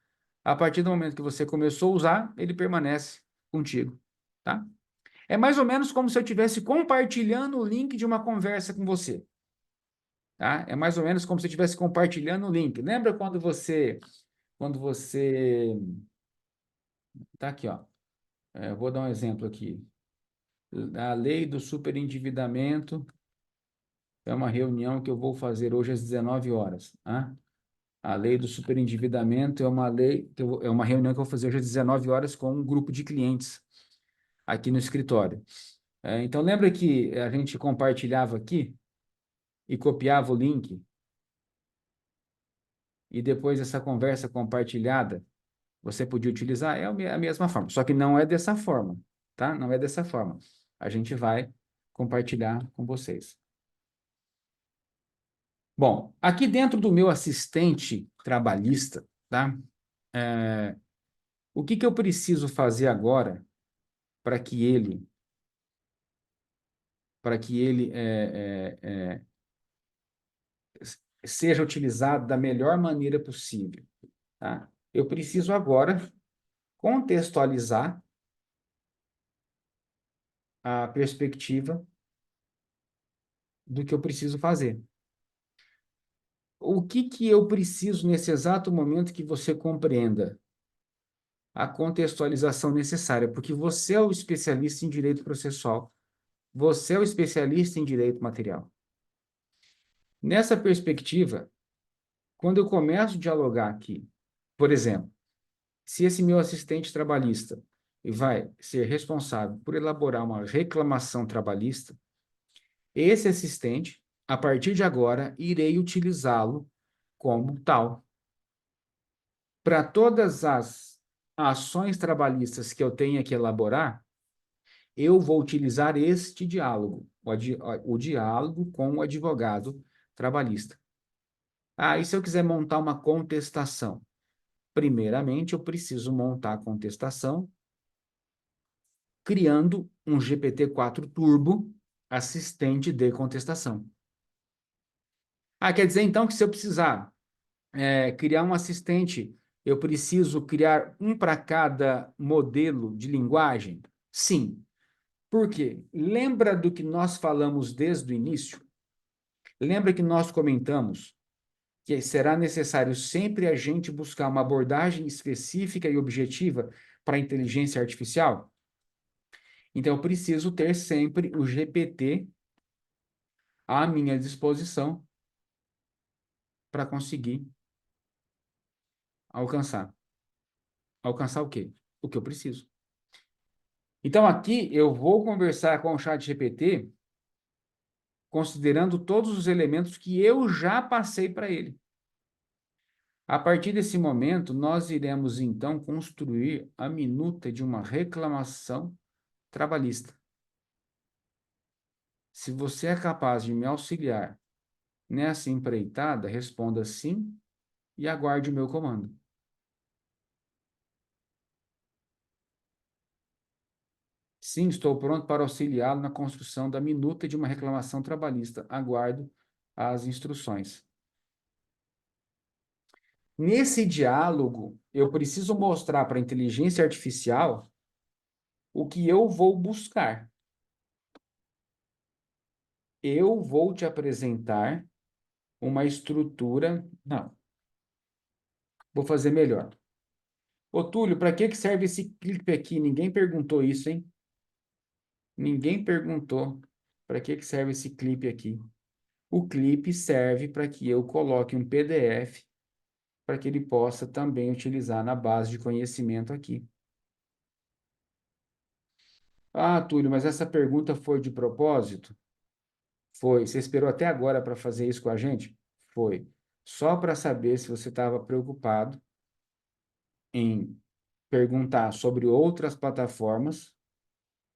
A partir do momento que você começou a usar, ele permanece contigo, tá? É mais ou menos como se eu estivesse compartilhando o link de uma conversa com você, tá? É mais ou menos como se eu estivesse compartilhando o link. Lembra quando você tá aqui, ó. Eu vou dar um exemplo aqui. A lei do superendividamento é uma reunião que eu vou fazer hoje às 19 horas, tá? A lei do superendividamento é uma lei é uma reunião que eu vou fazer hoje às 19 horas com um grupo de clientes aqui no escritório. Então, lembra que a gente compartilhava aqui e copiava o link e depois essa conversa compartilhada você podia utilizar? É a mesma forma, só que não é dessa forma, tá? Não é dessa forma. A gente vai compartilhar com vocês. Bom, aqui dentro do meu assistente trabalhista, tá? O que que eu preciso fazer agora para que ele seja utilizado da melhor maneira possível, tá? Eu preciso agora contextualizar a perspectiva do que eu preciso fazer. O que que eu preciso nesse exato momento que você compreenda a contextualização necessária, porque você é o especialista em direito processual, você é o especialista em direito material. Nessa perspectiva, quando eu começo a dialogar aqui, por exemplo, se esse meu assistente trabalhista vai ser responsável por elaborar uma reclamação trabalhista, esse assistente, a partir de agora, irei utilizá-lo como tal. Para todas as ações trabalhistas que eu tenha que elaborar, eu vou utilizar este diálogo, o diálogo com o advogado trabalhista. Ah, e se eu quiser montar uma contestação? Primeiramente, eu preciso montar a contestação criando um GPT-4 Turbo assistente de contestação. Ah, quer dizer então que se eu precisar criar um assistente, eu preciso criar um para cada modelo de linguagem? Sim. Por quê? Lembra do que nós falamos desde o início? Lembra que nós comentamos que será necessário sempre a gente buscar uma abordagem específica e objetiva para a inteligência artificial? Então, eu preciso ter sempre o GPT à minha disposição para conseguir alcançar. Alcançar o quê? O que eu preciso. Então, aqui eu vou conversar com o chat GPT considerando todos os elementos que eu já passei para ele. A partir desse momento, nós iremos, então, construir a minuta de uma reclamação trabalhista. Se você é capaz de me auxiliar nessa empreitada, responda sim e aguarde o meu comando. Sim, estou pronto para auxiliá-lo na construção da minuta de uma reclamação trabalhista. Aguardo as instruções. Nesse diálogo, eu preciso mostrar para a inteligência artificial o que eu vou buscar. Eu vou te apresentar uma estrutura. Não, vou fazer melhor. Ô, Túlio, para que serve esse clipe aqui? Ninguém perguntou isso, hein? Ninguém perguntou para que serve esse clipe aqui. O clipe serve para que eu coloque um PDF para que ele possa também utilizar na base de conhecimento aqui. Ah, Túlio, mas essa pergunta foi de propósito? Foi. Você esperou até agora para fazer isso com a gente? Foi. Só para saber se você estava preocupado em perguntar sobre outras plataformas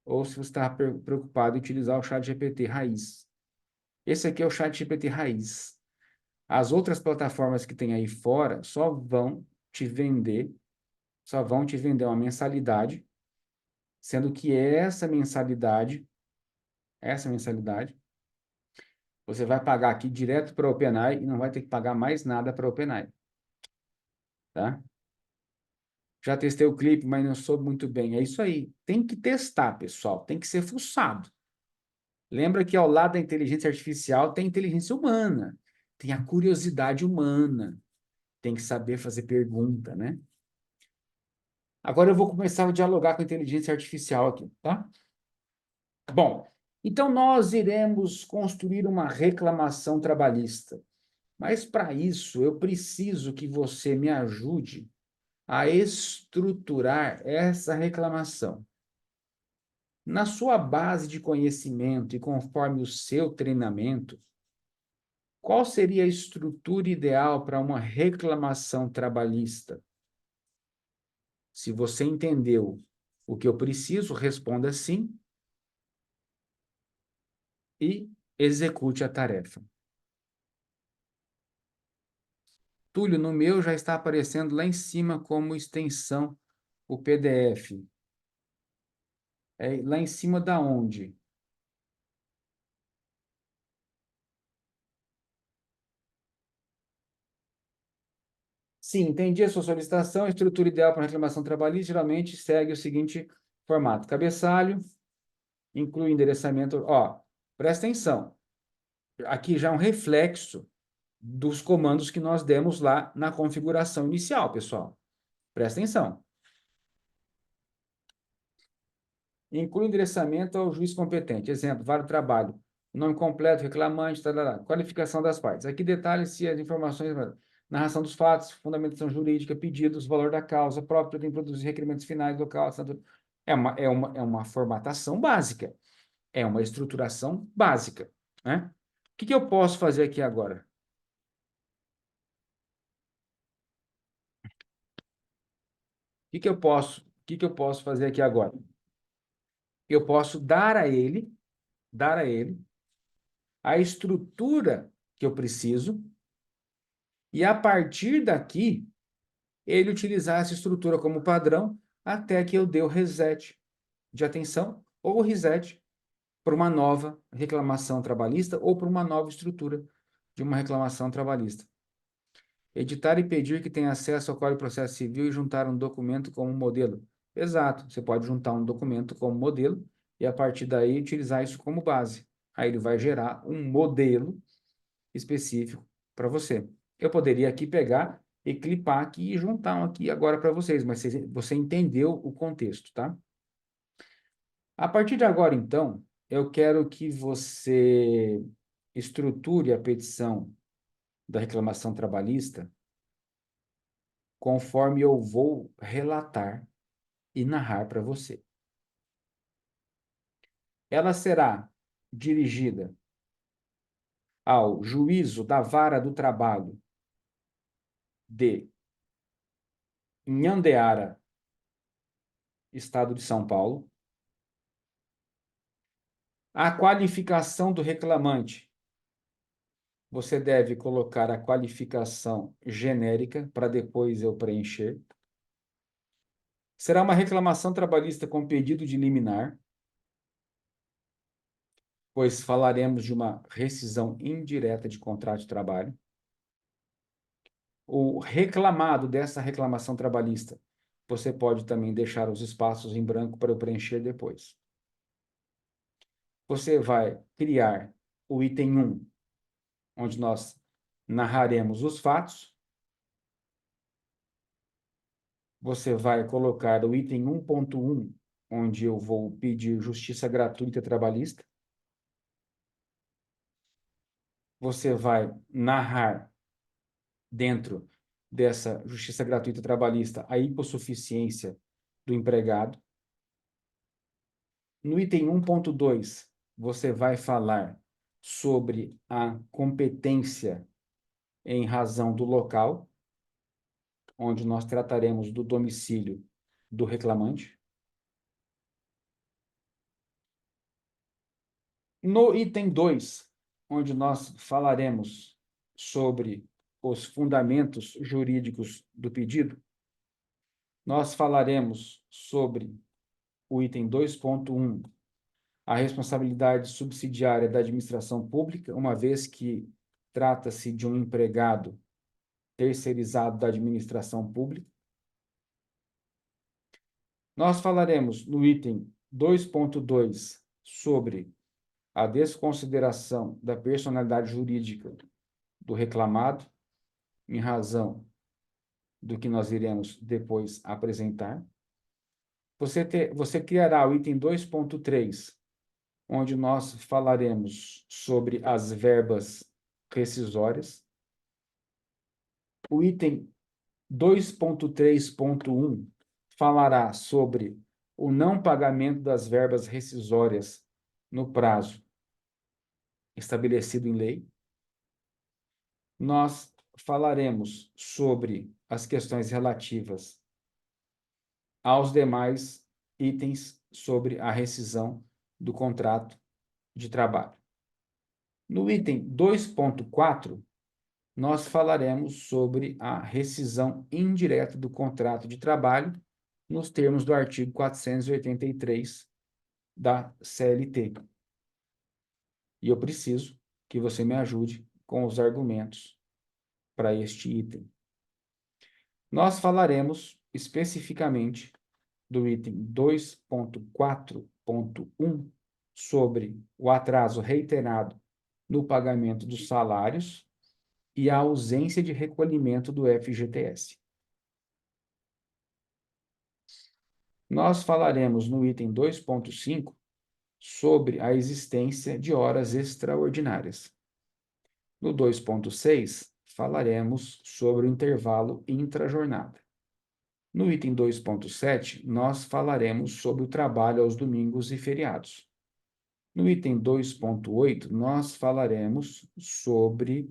ou se você estava preocupado em utilizar o ChatGPT raiz. Esse aqui é o ChatGPT raiz. As outras plataformas que tem aí fora só vão te vender uma mensalidade, sendo que essa mensalidade, você vai pagar aqui direto para a OpenAI e não vai ter que pagar mais nada para a OpenAI, tá? Já testei o clipe, mas não soube muito bem. É isso aí. Tem que testar, pessoal. Tem que ser fuçado. Lembra que ao lado da inteligência artificial tem a inteligência humana, tem a curiosidade humana, tem que saber fazer pergunta, né? Agora eu vou começar a dialogar com a inteligência artificial aqui, tá? Bom, então nós iremos construir uma reclamação trabalhista. Mas para isso eu preciso que você me ajude a estruturar essa reclamação. Na sua base de conhecimento e conforme o seu treinamento, qual seria a estrutura ideal para uma reclamação trabalhista? Se você entendeu o que eu preciso, responda sim e execute a tarefa. Túlio, no meu já está aparecendo lá em cima como extensão o PDF. É lá em cima da onde? Sim, entendi a sua solicitação. A estrutura ideal para reclamação trabalhista geralmente segue o seguinte formato: cabeçalho, inclui endereçamento. Ó, presta atenção. Aqui já é um reflexo dos comandos que nós demos lá na configuração inicial, pessoal. Presta atenção. Inclui endereçamento ao juiz competente. Exemplo, vara do trabalho. Nome completo, reclamante, qualificação das partes. Aqui detalhe-se as informações, narração dos fatos, fundamentação jurídica, pedidos, valor da causa, próprio tem produzir requerimentos finais, local, é uma formatação básica. É uma estruturação básica, né? O que eu posso fazer aqui agora? O que eu posso fazer aqui agora? Eu posso dar a ele a estrutura que eu preciso e a partir daqui ele utilizar essa estrutura como padrão até que eu dê o reset de atenção ou o reset para uma nova reclamação trabalhista ou para uma nova estrutura de uma reclamação trabalhista. Editar e pedir que tenha acesso ao Código de Processo Civil e juntar um documento como modelo. Exato, você pode juntar um documento como modelo e a partir daí utilizar isso como base. Aí ele vai gerar um modelo específico para você. Eu poderia aqui pegar e clipar aqui e juntar um aqui agora para vocês, mas você entendeu o contexto, tá? A partir de agora, então, eu quero que você estruture a petição da reclamação trabalhista conforme eu vou relatar e narrar para você. Ela será dirigida ao juízo da vara do trabalho de Nhandeara, Estado de São Paulo. A qualificação do reclamante. Você deve colocar a qualificação genérica para depois eu preencher. Será uma reclamação trabalhista com pedido de liminar, pois falaremos de uma rescisão indireta de contrato de trabalho. O reclamado dessa reclamação trabalhista, você pode também deixar os espaços em branco para eu preencher depois. Você vai criar o item 1, onde nós narraremos os fatos. Você vai colocar o item 1.1, onde eu vou pedir justiça gratuita trabalhista. Você vai narrar dentro dessa justiça gratuita trabalhista a hipossuficiência do empregado. No item 1.2, você vai falar sobre a competência em razão do local, onde nós trataremos do domicílio do reclamante. No item 2, onde nós falaremos sobre os fundamentos jurídicos do pedido, nós falaremos sobre o item 2.1, a responsabilidade subsidiária da administração pública, uma vez que trata-se de um empregado terceirizado da administração pública. Nós falaremos no item 2.2 sobre a desconsideração da personalidade jurídica do reclamado, em razão do que nós iremos depois apresentar. Você criará o item 2.3, onde nós falaremos sobre as verbas rescisórias. O item 2.3.1 falará sobre o não pagamento das verbas rescisórias no prazo estabelecido em lei. Nós falaremos sobre as questões relativas aos demais itens sobre a rescisão do contrato de trabalho. No item 2.4, nós falaremos sobre a rescisão indireta do contrato de trabalho nos termos do artigo 483 da CLT. E eu preciso que você me ajude com os argumentos para este item. Nós falaremos especificamente do item 2.4.1 sobre o atraso reiterado no pagamento dos salários e a ausência de recolhimento do FGTS. Nós falaremos no item 2.5 sobre a existência de horas extraordinárias. No 2.6, falaremos sobre o intervalo intrajornada. No item 2.7, nós falaremos sobre o trabalho aos domingos e feriados. No item 2.8, nós falaremos sobre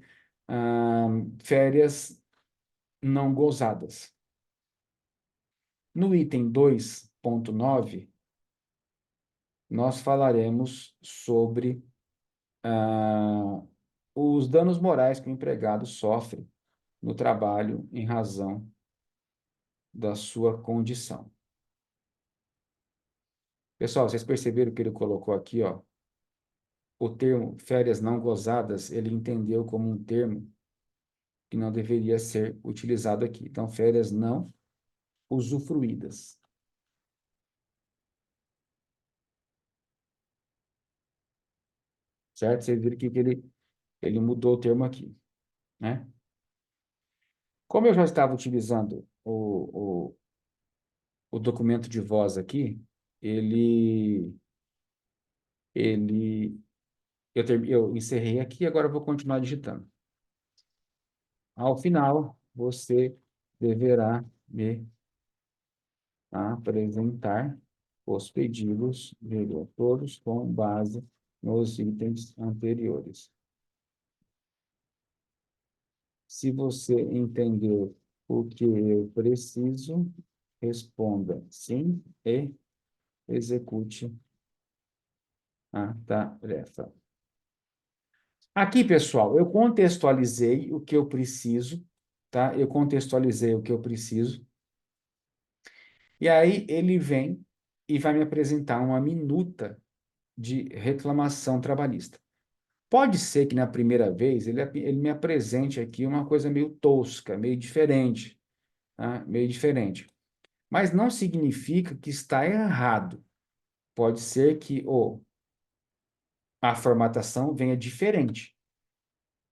férias não gozadas. No item 2.9, nós falaremos sobre os danos morais que o empregado sofre no trabalho em razão da sua condição. Pessoal, vocês perceberam que ele colocou aqui, ó, o termo férias não gozadas, ele entendeu como um termo que não deveria ser utilizado aqui. Então, férias não usufruídas. Certo? Vocês viram que ele mudou o termo aqui, né? Como eu já estava utilizando o documento de voz aqui, ele, ele, eu encerrei aqui, agora eu vou continuar digitando. Ao final, você deverá me apresentar os pedidos todos com base nos itens anteriores. Se você entendeu o que eu preciso, responda sim e execute a tarefa. Aqui, pessoal, eu contextualizei o que eu preciso, tá? Eu contextualizei o que eu preciso. E aí ele vem e vai me apresentar uma minuta de reclamação trabalhista. Pode ser que na primeira vez ele me apresente aqui uma coisa meio tosca, meio diferente, tá? Meio diferente. Mas não significa que está errado. Pode ser que a formatação venha diferente.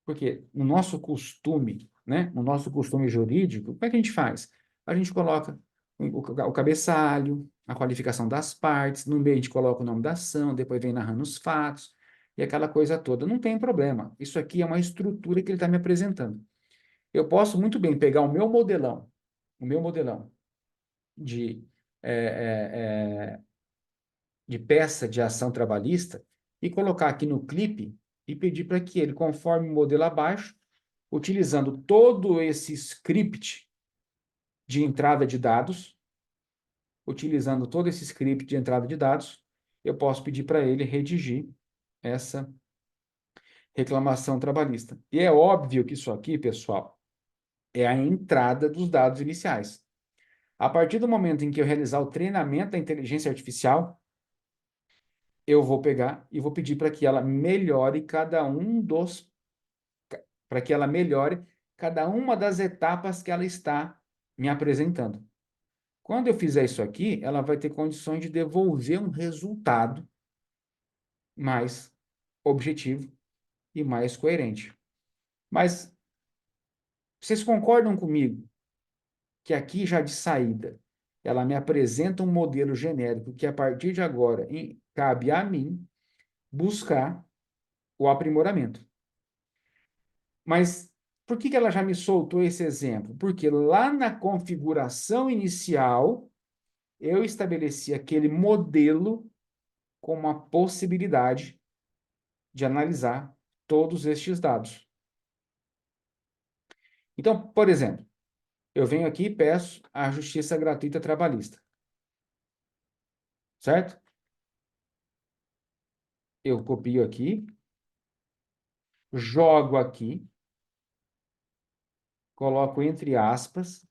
Porque no nosso costume, né, no nosso costume jurídico, como é que a gente faz? A gente coloca o cabeçalho, a qualificação das partes, no meio a gente coloca o nome da ação, depois vem narrando os fatos, e aquela coisa toda. Não tem problema. Isso aqui é uma estrutura que ele está me apresentando. Eu posso muito bem pegar o meu modelão de, de peça de ação trabalhista e colocar aqui no clipe e pedir para que ele, conforme o modelo abaixo, utilizando todo esse script de entrada de dados, utilizando todo esse script de entrada de dados, eu posso pedir para ele redigir essa reclamação trabalhista. E é óbvio que isso aqui, pessoal, é a entrada dos dados iniciais. A partir do momento em que eu realizar o treinamento da inteligência artificial, eu vou pegar e vou pedir para que ela melhore para que ela melhore cada uma das etapas que ela está me apresentando. Quando eu fizer isso aqui, ela vai ter condições de devolver um resultado mais objetivo e mais coerente. Mas vocês concordam comigo que aqui já de saída ela me apresenta um modelo genérico que a partir de agora cabe a mim buscar o aprimoramento. Mas por que ela já me soltou esse exemplo? Porque lá na configuração inicial eu estabeleci aquele modelo com uma possibilidade de analisar todos estes dados. Então, por exemplo, eu venho aqui e peço a justiça gratuita trabalhista. Certo? Eu copio aqui, jogo aqui, coloco entre aspas,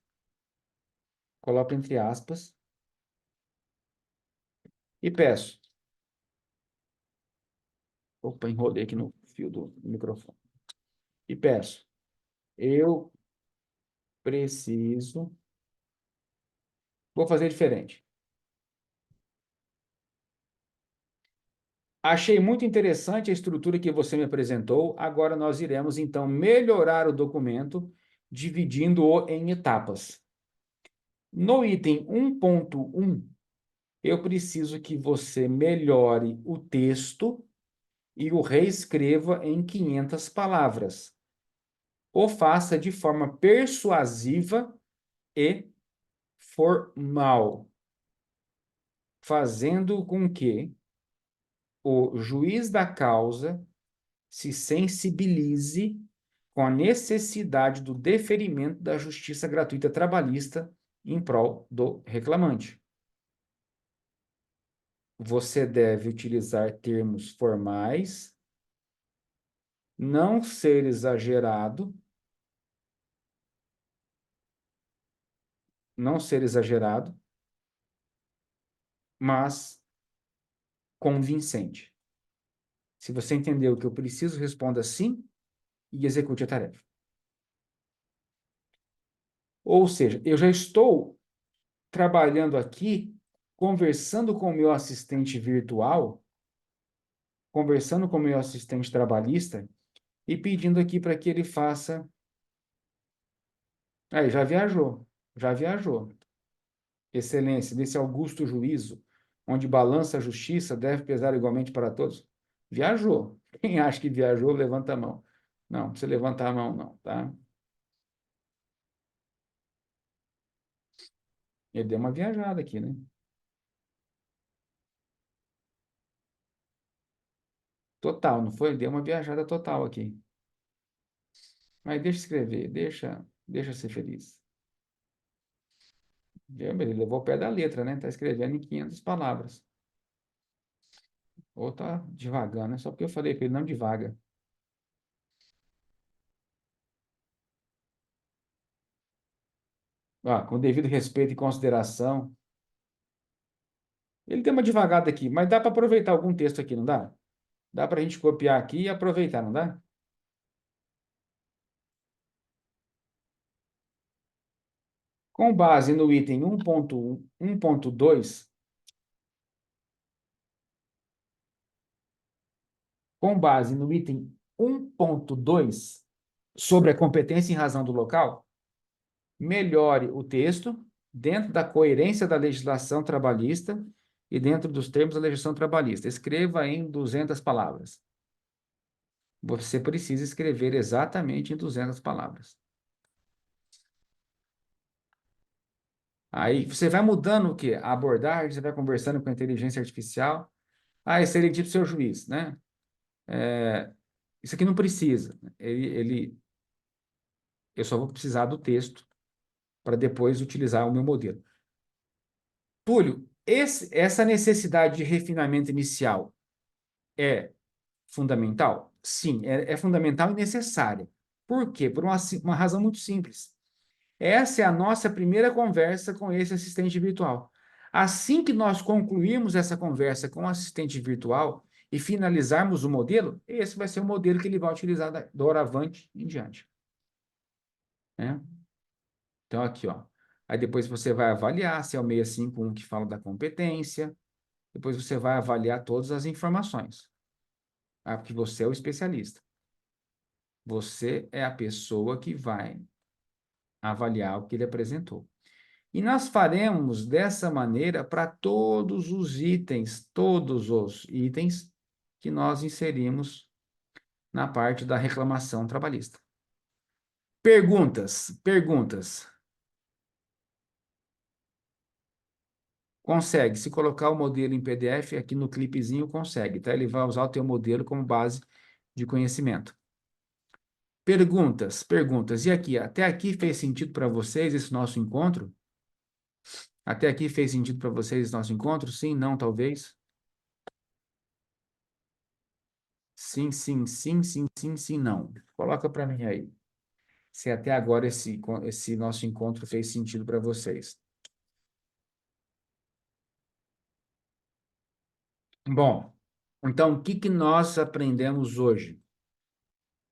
e peço. Opa, enrolei aqui no fio do microfone. E peço. Eu preciso. Vou fazer diferente. Achei muito interessante a estrutura que você me apresentou. Agora nós iremos, então, melhorar o documento, dividindo-o em etapas. No item 1.1, eu preciso que você melhore o texto e o reescreva em 500 palavras. O faça de forma persuasiva e formal, fazendo com que o juiz da causa se sensibilize com a necessidade do deferimento da justiça gratuita trabalhista em prol do reclamante. Você deve utilizar termos formais, não ser exagerado, mas convincente. Se você entendeu o que eu preciso, responda sim e execute a tarefa. Ou seja, eu já estou trabalhando aqui, conversando com o meu assistente virtual, conversando com o meu assistente trabalhista e pedindo aqui para que ele faça. Aí, já viajou, já viajou. Excelência, nesse augusto juízo, onde balança a justiça, deve pesar igualmente para todos. Viajou. Quem acha que viajou, levanta a mão. Não, não precisa levantar a mão, não, tá? Ele deu uma viajada aqui, né? Total, não foi? Deu uma viajada total aqui. Mas deixa escrever, deixa ser feliz. Ele levou o pé da letra, né? Tá escrevendo em 500 palavras. Ou tá devagando, né? Só porque eu falei para ele não devaga. Ah, com devido respeito e consideração. Ele deu uma devagada aqui, mas dá para aproveitar algum texto aqui, não dá? Dá para a gente copiar aqui e aproveitar, não dá? Com base no item 1.2, com base no item 1.2 sobre a competência em razão do local, melhore o texto dentro da coerência da legislação trabalhista e dentro dos termos da legislação trabalhista. Escreva em 200 palavras. Você precisa escrever exatamente em 200 palavras. Aí você vai mudando o quê? A abordagem, você vai conversando com a inteligência artificial. Ah, excelentíssimo seu juiz, né? Isso aqui não precisa. Eu só vou precisar do texto para depois utilizar o meu modelo. Túlio, essa necessidade de refinamento inicial é fundamental? Sim, é fundamental e necessária. Por quê? Por uma razão muito simples. Essa é a nossa primeira conversa com esse assistente virtual. Assim que nós concluirmos essa conversa com o assistente virtual e finalizarmos o modelo, esse vai ser o modelo que ele vai utilizar da doravante em diante, né? Então, aqui, ó. Aí depois você vai avaliar se é o 651 que fala da competência. Depois você vai avaliar todas as informações. Ah, porque você é o especialista. Você é a pessoa que vai avaliar o que ele apresentou. E nós faremos dessa maneira para todos os itens que nós inserimos na parte da reclamação trabalhista. Perguntas. Consegue. Se colocar o modelo em PDF, aqui no clipezinho consegue, tá? Ele vai usar o teu modelo como base de conhecimento. Perguntas. E aqui, até aqui fez sentido para vocês esse nosso encontro? Até aqui fez sentido para vocês esse nosso encontro? Sim, não, talvez? Sim, não. Coloca para mim aí. se até agora esse nosso encontro fez sentido para vocês. Bom, então, o que que nós aprendemos hoje?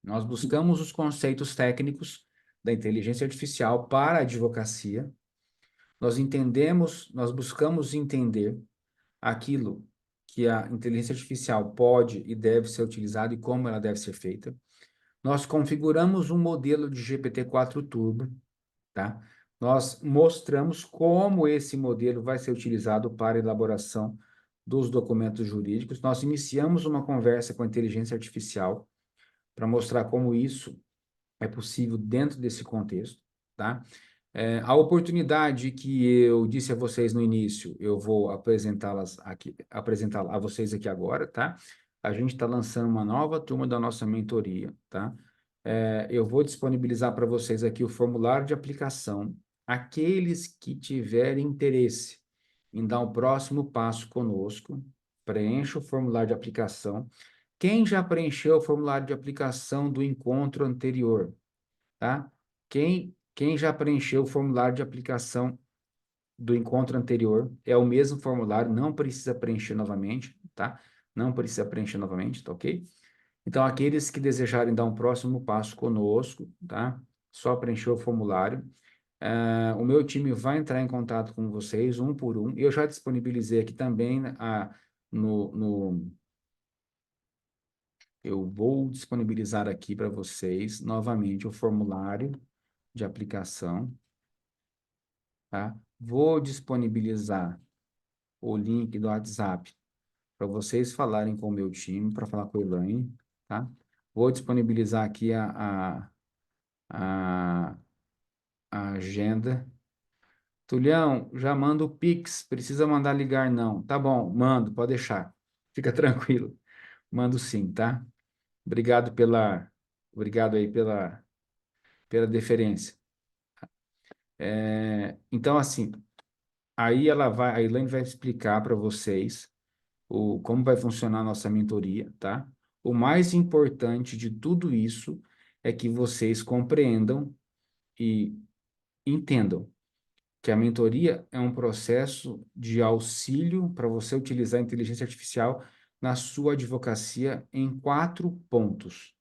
Nós buscamos os conceitos técnicos da inteligência artificial para a advocacia. Nós buscamos entender aquilo que a inteligência artificial pode e deve ser utilizada e como ela deve ser feita. Nós configuramos um modelo de GPT-4 Turbo, tá? Nós mostramos como esse modelo vai ser utilizado para a elaboração dos documentos jurídicos. Nós iniciamos uma conversa com a inteligência artificial para mostrar como isso é possível dentro desse contexto, tá? A oportunidade que eu disse a vocês no início, eu vou apresentar a vocês aqui agora, tá? A gente está lançando uma nova turma da nossa mentoria, tá? Eu vou disponibilizar para vocês aqui o formulário de aplicação. Aqueles que tiverem interesse em dar o próximo passo conosco, preencha o formulário de aplicação. Quem já preencheu o formulário de aplicação do encontro anterior, tá? Quem já preencheu o formulário de aplicação do encontro anterior, é o mesmo formulário, não precisa preencher novamente, tá? Não precisa preencher novamente, tá ok? Então, aqueles que desejarem dar um próximo passo conosco, tá? Só preencher o formulário. O meu time vai entrar em contato com vocês, um por um. Eu já disponibilizei aqui também no, no, eu vou disponibilizar aqui para vocês novamente o formulário de aplicação, tá? Vou disponibilizar o link do WhatsApp para vocês falarem com o meu time, para falar com a Elaine, tá? Vou disponibilizar aqui a, a agenda. Tulião, já manda o Pix, precisa mandar ligar não. Tá bom, mando, pode deixar. Fica tranquilo. Mando sim, tá? Obrigado obrigado aí pela deferência. Então, assim, a Elaine vai explicar para vocês como vai funcionar a nossa mentoria, tá? O mais importante de tudo isso é que vocês compreendam e entendam que a mentoria é um processo de auxílio para você utilizar a inteligência artificial na sua advocacia em 4 pontos: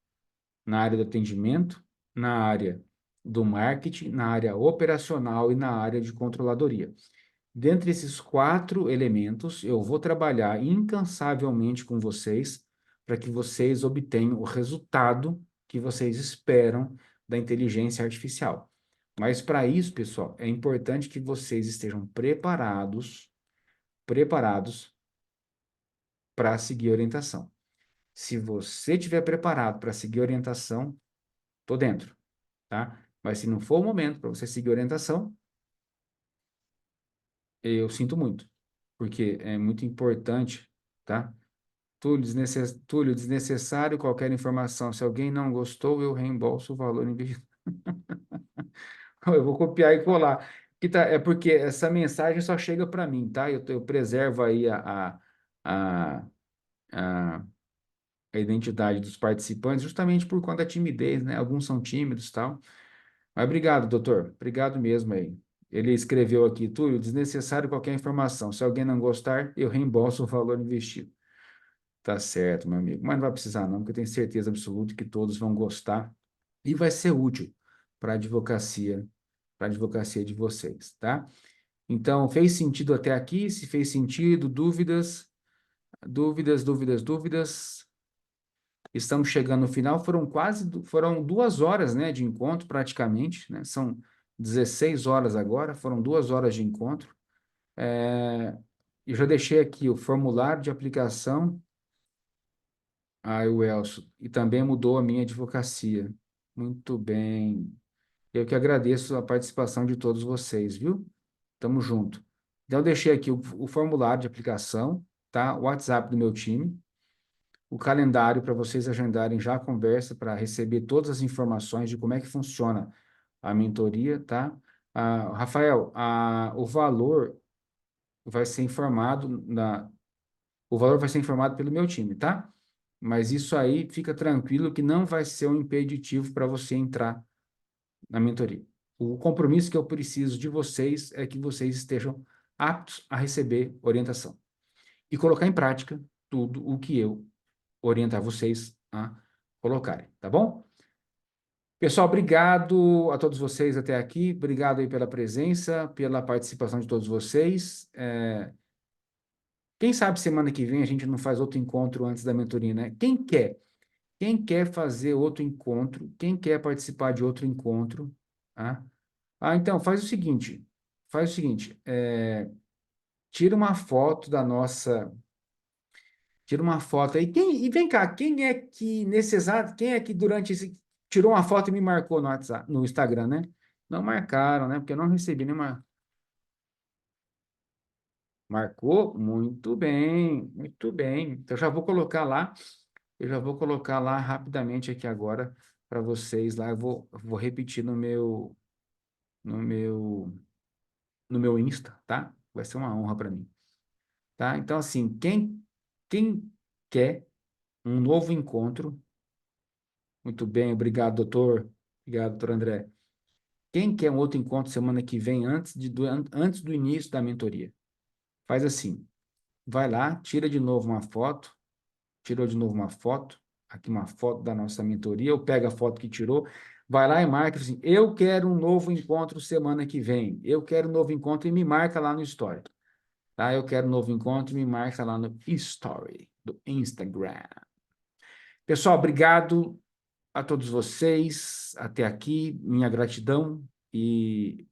na área do atendimento, na área do marketing, na área operacional e na área de controladoria. Dentre esses 4 elementos, eu vou trabalhar incansavelmente com vocês para que vocês obtenham o resultado que vocês esperam da inteligência artificial. Mas para isso, pessoal, é importante que vocês estejam preparados para seguir a orientação. Se você estiver preparado para seguir a orientação, tô dentro, tá? Mas se não for o momento para você seguir a orientação, eu sinto muito, porque é muito importante, tá? Túlio, desnecessário qualquer informação. Se alguém não gostou, eu reembolso o valor investido. Eu vou copiar e colar. É porque essa mensagem só chega para mim, tá? Eu preservo aí a, a, a identidade dos participantes justamente por conta da timidez, né? Alguns são tímidos e tal. Mas obrigado, doutor. Obrigado mesmo aí. Ele escreveu aqui, Túlio, desnecessário qualquer informação. Se alguém não gostar, eu reembolso o valor investido. Tá certo, meu amigo. Mas não vai precisar não, porque eu tenho certeza absoluta que todos vão gostar e vai ser útil para a advocacia de vocês, tá? Então, fez sentido até aqui? Se fez sentido, dúvidas? Dúvidas? Estamos chegando no final, foram 2 horas, né, de encontro praticamente, né? São 16 horas agora, foram 2 horas de encontro. Eu já deixei aqui o formulário de aplicação. O Elcio, e também mudou a minha advocacia. Muito bem. Eu que agradeço a participação de todos vocês, viu? Tamo junto. Então, eu deixei aqui o formulário de aplicação, tá? O WhatsApp do meu time, o calendário para vocês agendarem já a conversa para receber todas as informações de como é que funciona a mentoria, tá? Rafael, o valor vai ser o valor vai ser informado pelo meu time, tá? Mas isso aí fica tranquilo que não vai ser um impeditivo para você entrar na mentoria. O compromisso que eu preciso de vocês é que vocês estejam aptos a receber orientação e colocar em prática tudo o que eu orientar vocês a colocarem, tá bom? Pessoal, obrigado a todos vocês até aqui, obrigado aí pela presença, pela participação de todos vocês. Quem sabe semana que vem a gente não faz outro encontro antes da mentoria, né? Quem quer? Quem quer fazer outro encontro? Quem quer participar de outro encontro? Tá? Então, faz o seguinte, tira uma foto da nossa, tira uma foto aí, e vem cá, quem é que nesse exato, quem é que durante esse, tirou uma foto e me marcou no WhatsApp, no Instagram, né? Não marcaram, né? Porque eu não recebi nenhuma, marcou? Muito bem, muito bem. Então, eu já vou colocar lá rapidamente aqui agora para vocês lá, eu vou repetir no meu, no meu Insta, tá? Vai ser uma honra para mim. Tá? Então, assim, quem quer um novo encontro, muito bem, obrigado, doutor. Obrigado, doutor André. Quem quer um outro encontro semana que vem, antes do início da mentoria? Faz assim, vai lá, tirou de novo uma foto, aqui uma foto da nossa mentoria, ou pega a foto que tirou, vai lá e marca assim, eu quero um novo encontro semana que vem, eu quero um novo encontro e me marca lá no Story. Tá? Eu quero um novo encontro, me marca lá no Story do Instagram. Pessoal, obrigado a todos vocês. Até aqui, minha gratidão. E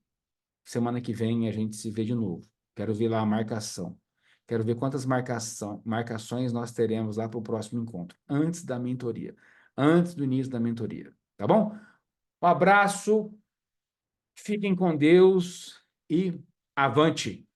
semana que vem a gente se vê de novo. Quero ver lá a marcação. Quero ver quantas marcações nós teremos lá para o próximo encontro, antes da mentoria, antes do início da mentoria. Tá bom? Um abraço, fiquem com Deus e avante!